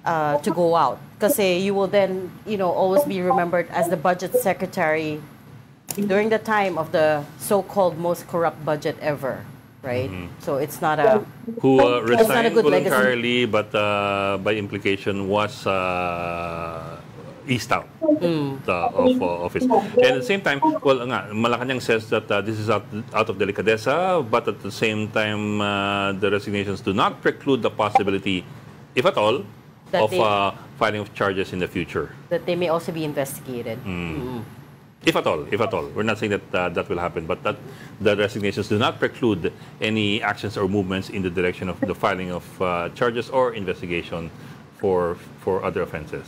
to go out. Kasi you will then, you know, always be remembered as the budget secretary during the time of the so-called most corrupt budget ever. Right? So it's not a resigned voluntarily, but by implication was eased out of office. And at the same time, well, Malacanang says that this is out of delicadeza, but at the same time, the resignations do not preclude the possibility, if at all, of filing of charges in the future. That they may also be investigated. If at all. We're not saying that that will happen, but that the resignations do not preclude any actions or movements in the direction of the filing of charges or investigation for other offenses.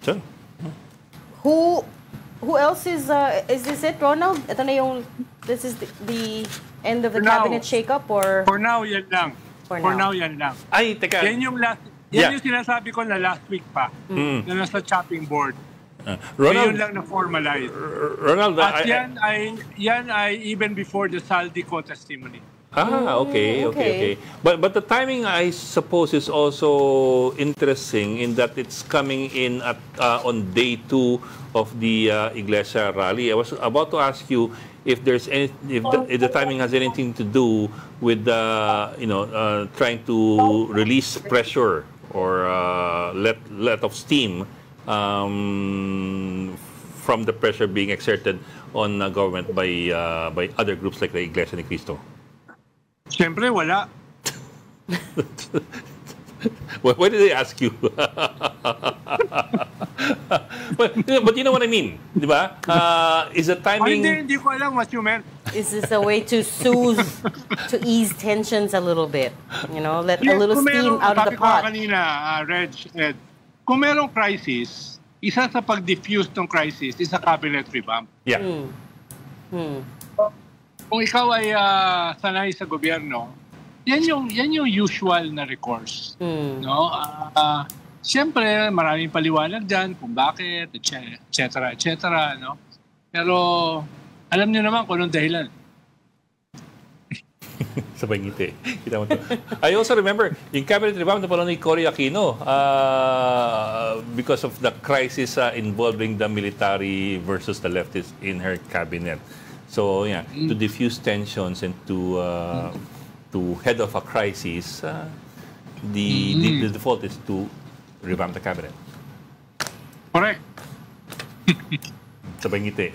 So, who else is this it, Ronald? Ito na yung, this is the end of the cabinet shake-up, or? For now, yan lang. For now, yan lang. Ay, teka. Yan yung sinasabi ko na last week pa, na nasa chopping board. Ronald, yun lang na-formalize. Ronald, at yan ay even before the Zaldico testimony. Okay. But the timing, I suppose, is also interesting in that it's coming in at on day 2 of the Iglesia rally. I was about to ask you if there's any, if the timing has anything to do with trying to release pressure or let off steam from the pressure being exerted on government by other groups like the Iglesia ni Cristo. Siyempre, wala. Why did I ask you? But you know what I mean, di ba? Is the timing... Hindi ko alam what you meant. Is this a way to soothe, to ease tensions a little bit? You know, let a little steam out of the pot. Sabi ko kanina, Reg, Ed, kung merong crisis, isa sa pag-diffuse ng crisis is a cabinet revamp. Yeah. Kung ikaw ay sanay sa gobyerno, yan yung usual na recourse. No? Siyempre, maraming paliwanag dyan kung bakit, etc. No? Pero alam niyo naman kung anong dahilan. Sabay ngiti. Kita mo to. I also remember, yung cabinet revamp na pala ni Cory Aquino because of the crisis involving the military versus the leftists in her cabinet. So, yeah, to diffuse tensions and to head off a crisis, the default is to revamp the cabinet. Correct. Sabay ngiti.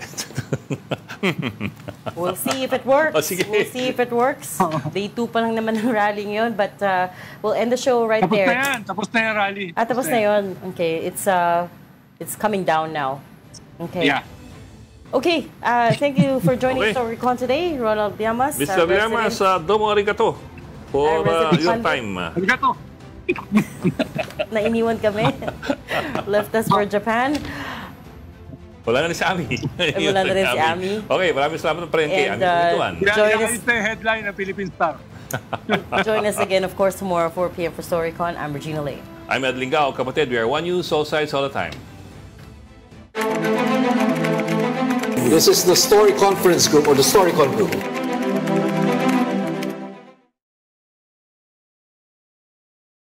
We'll see if it works. Oh, sige. We'll see if it works. Day 2 pa lang naman ng rally yun, but we'll end the show right there. Tapos na yung rally. Tapos na yun. Okay, it's coming down now. Okay. Yeah. Okay, thank you for joining StoryCon today, Ronald Llamas. Mr. Llamas, domo arigato for your time. Arigato. Nainiwan kami. Left us for Japan. Wala na rin si Ami. Wala na rin si Ami. Okay, maraming salamat pa rin kay Ami. Join us. Ito yung headline ng Philippine Star. Join us again, of course, tomorrow 4 p.m. for StoryCon. I'm Regina Lane. I'm Ed Lingao, kapatid. We are One News, all sides, all the time. This is the Story Conference Group or the StoryCon Group.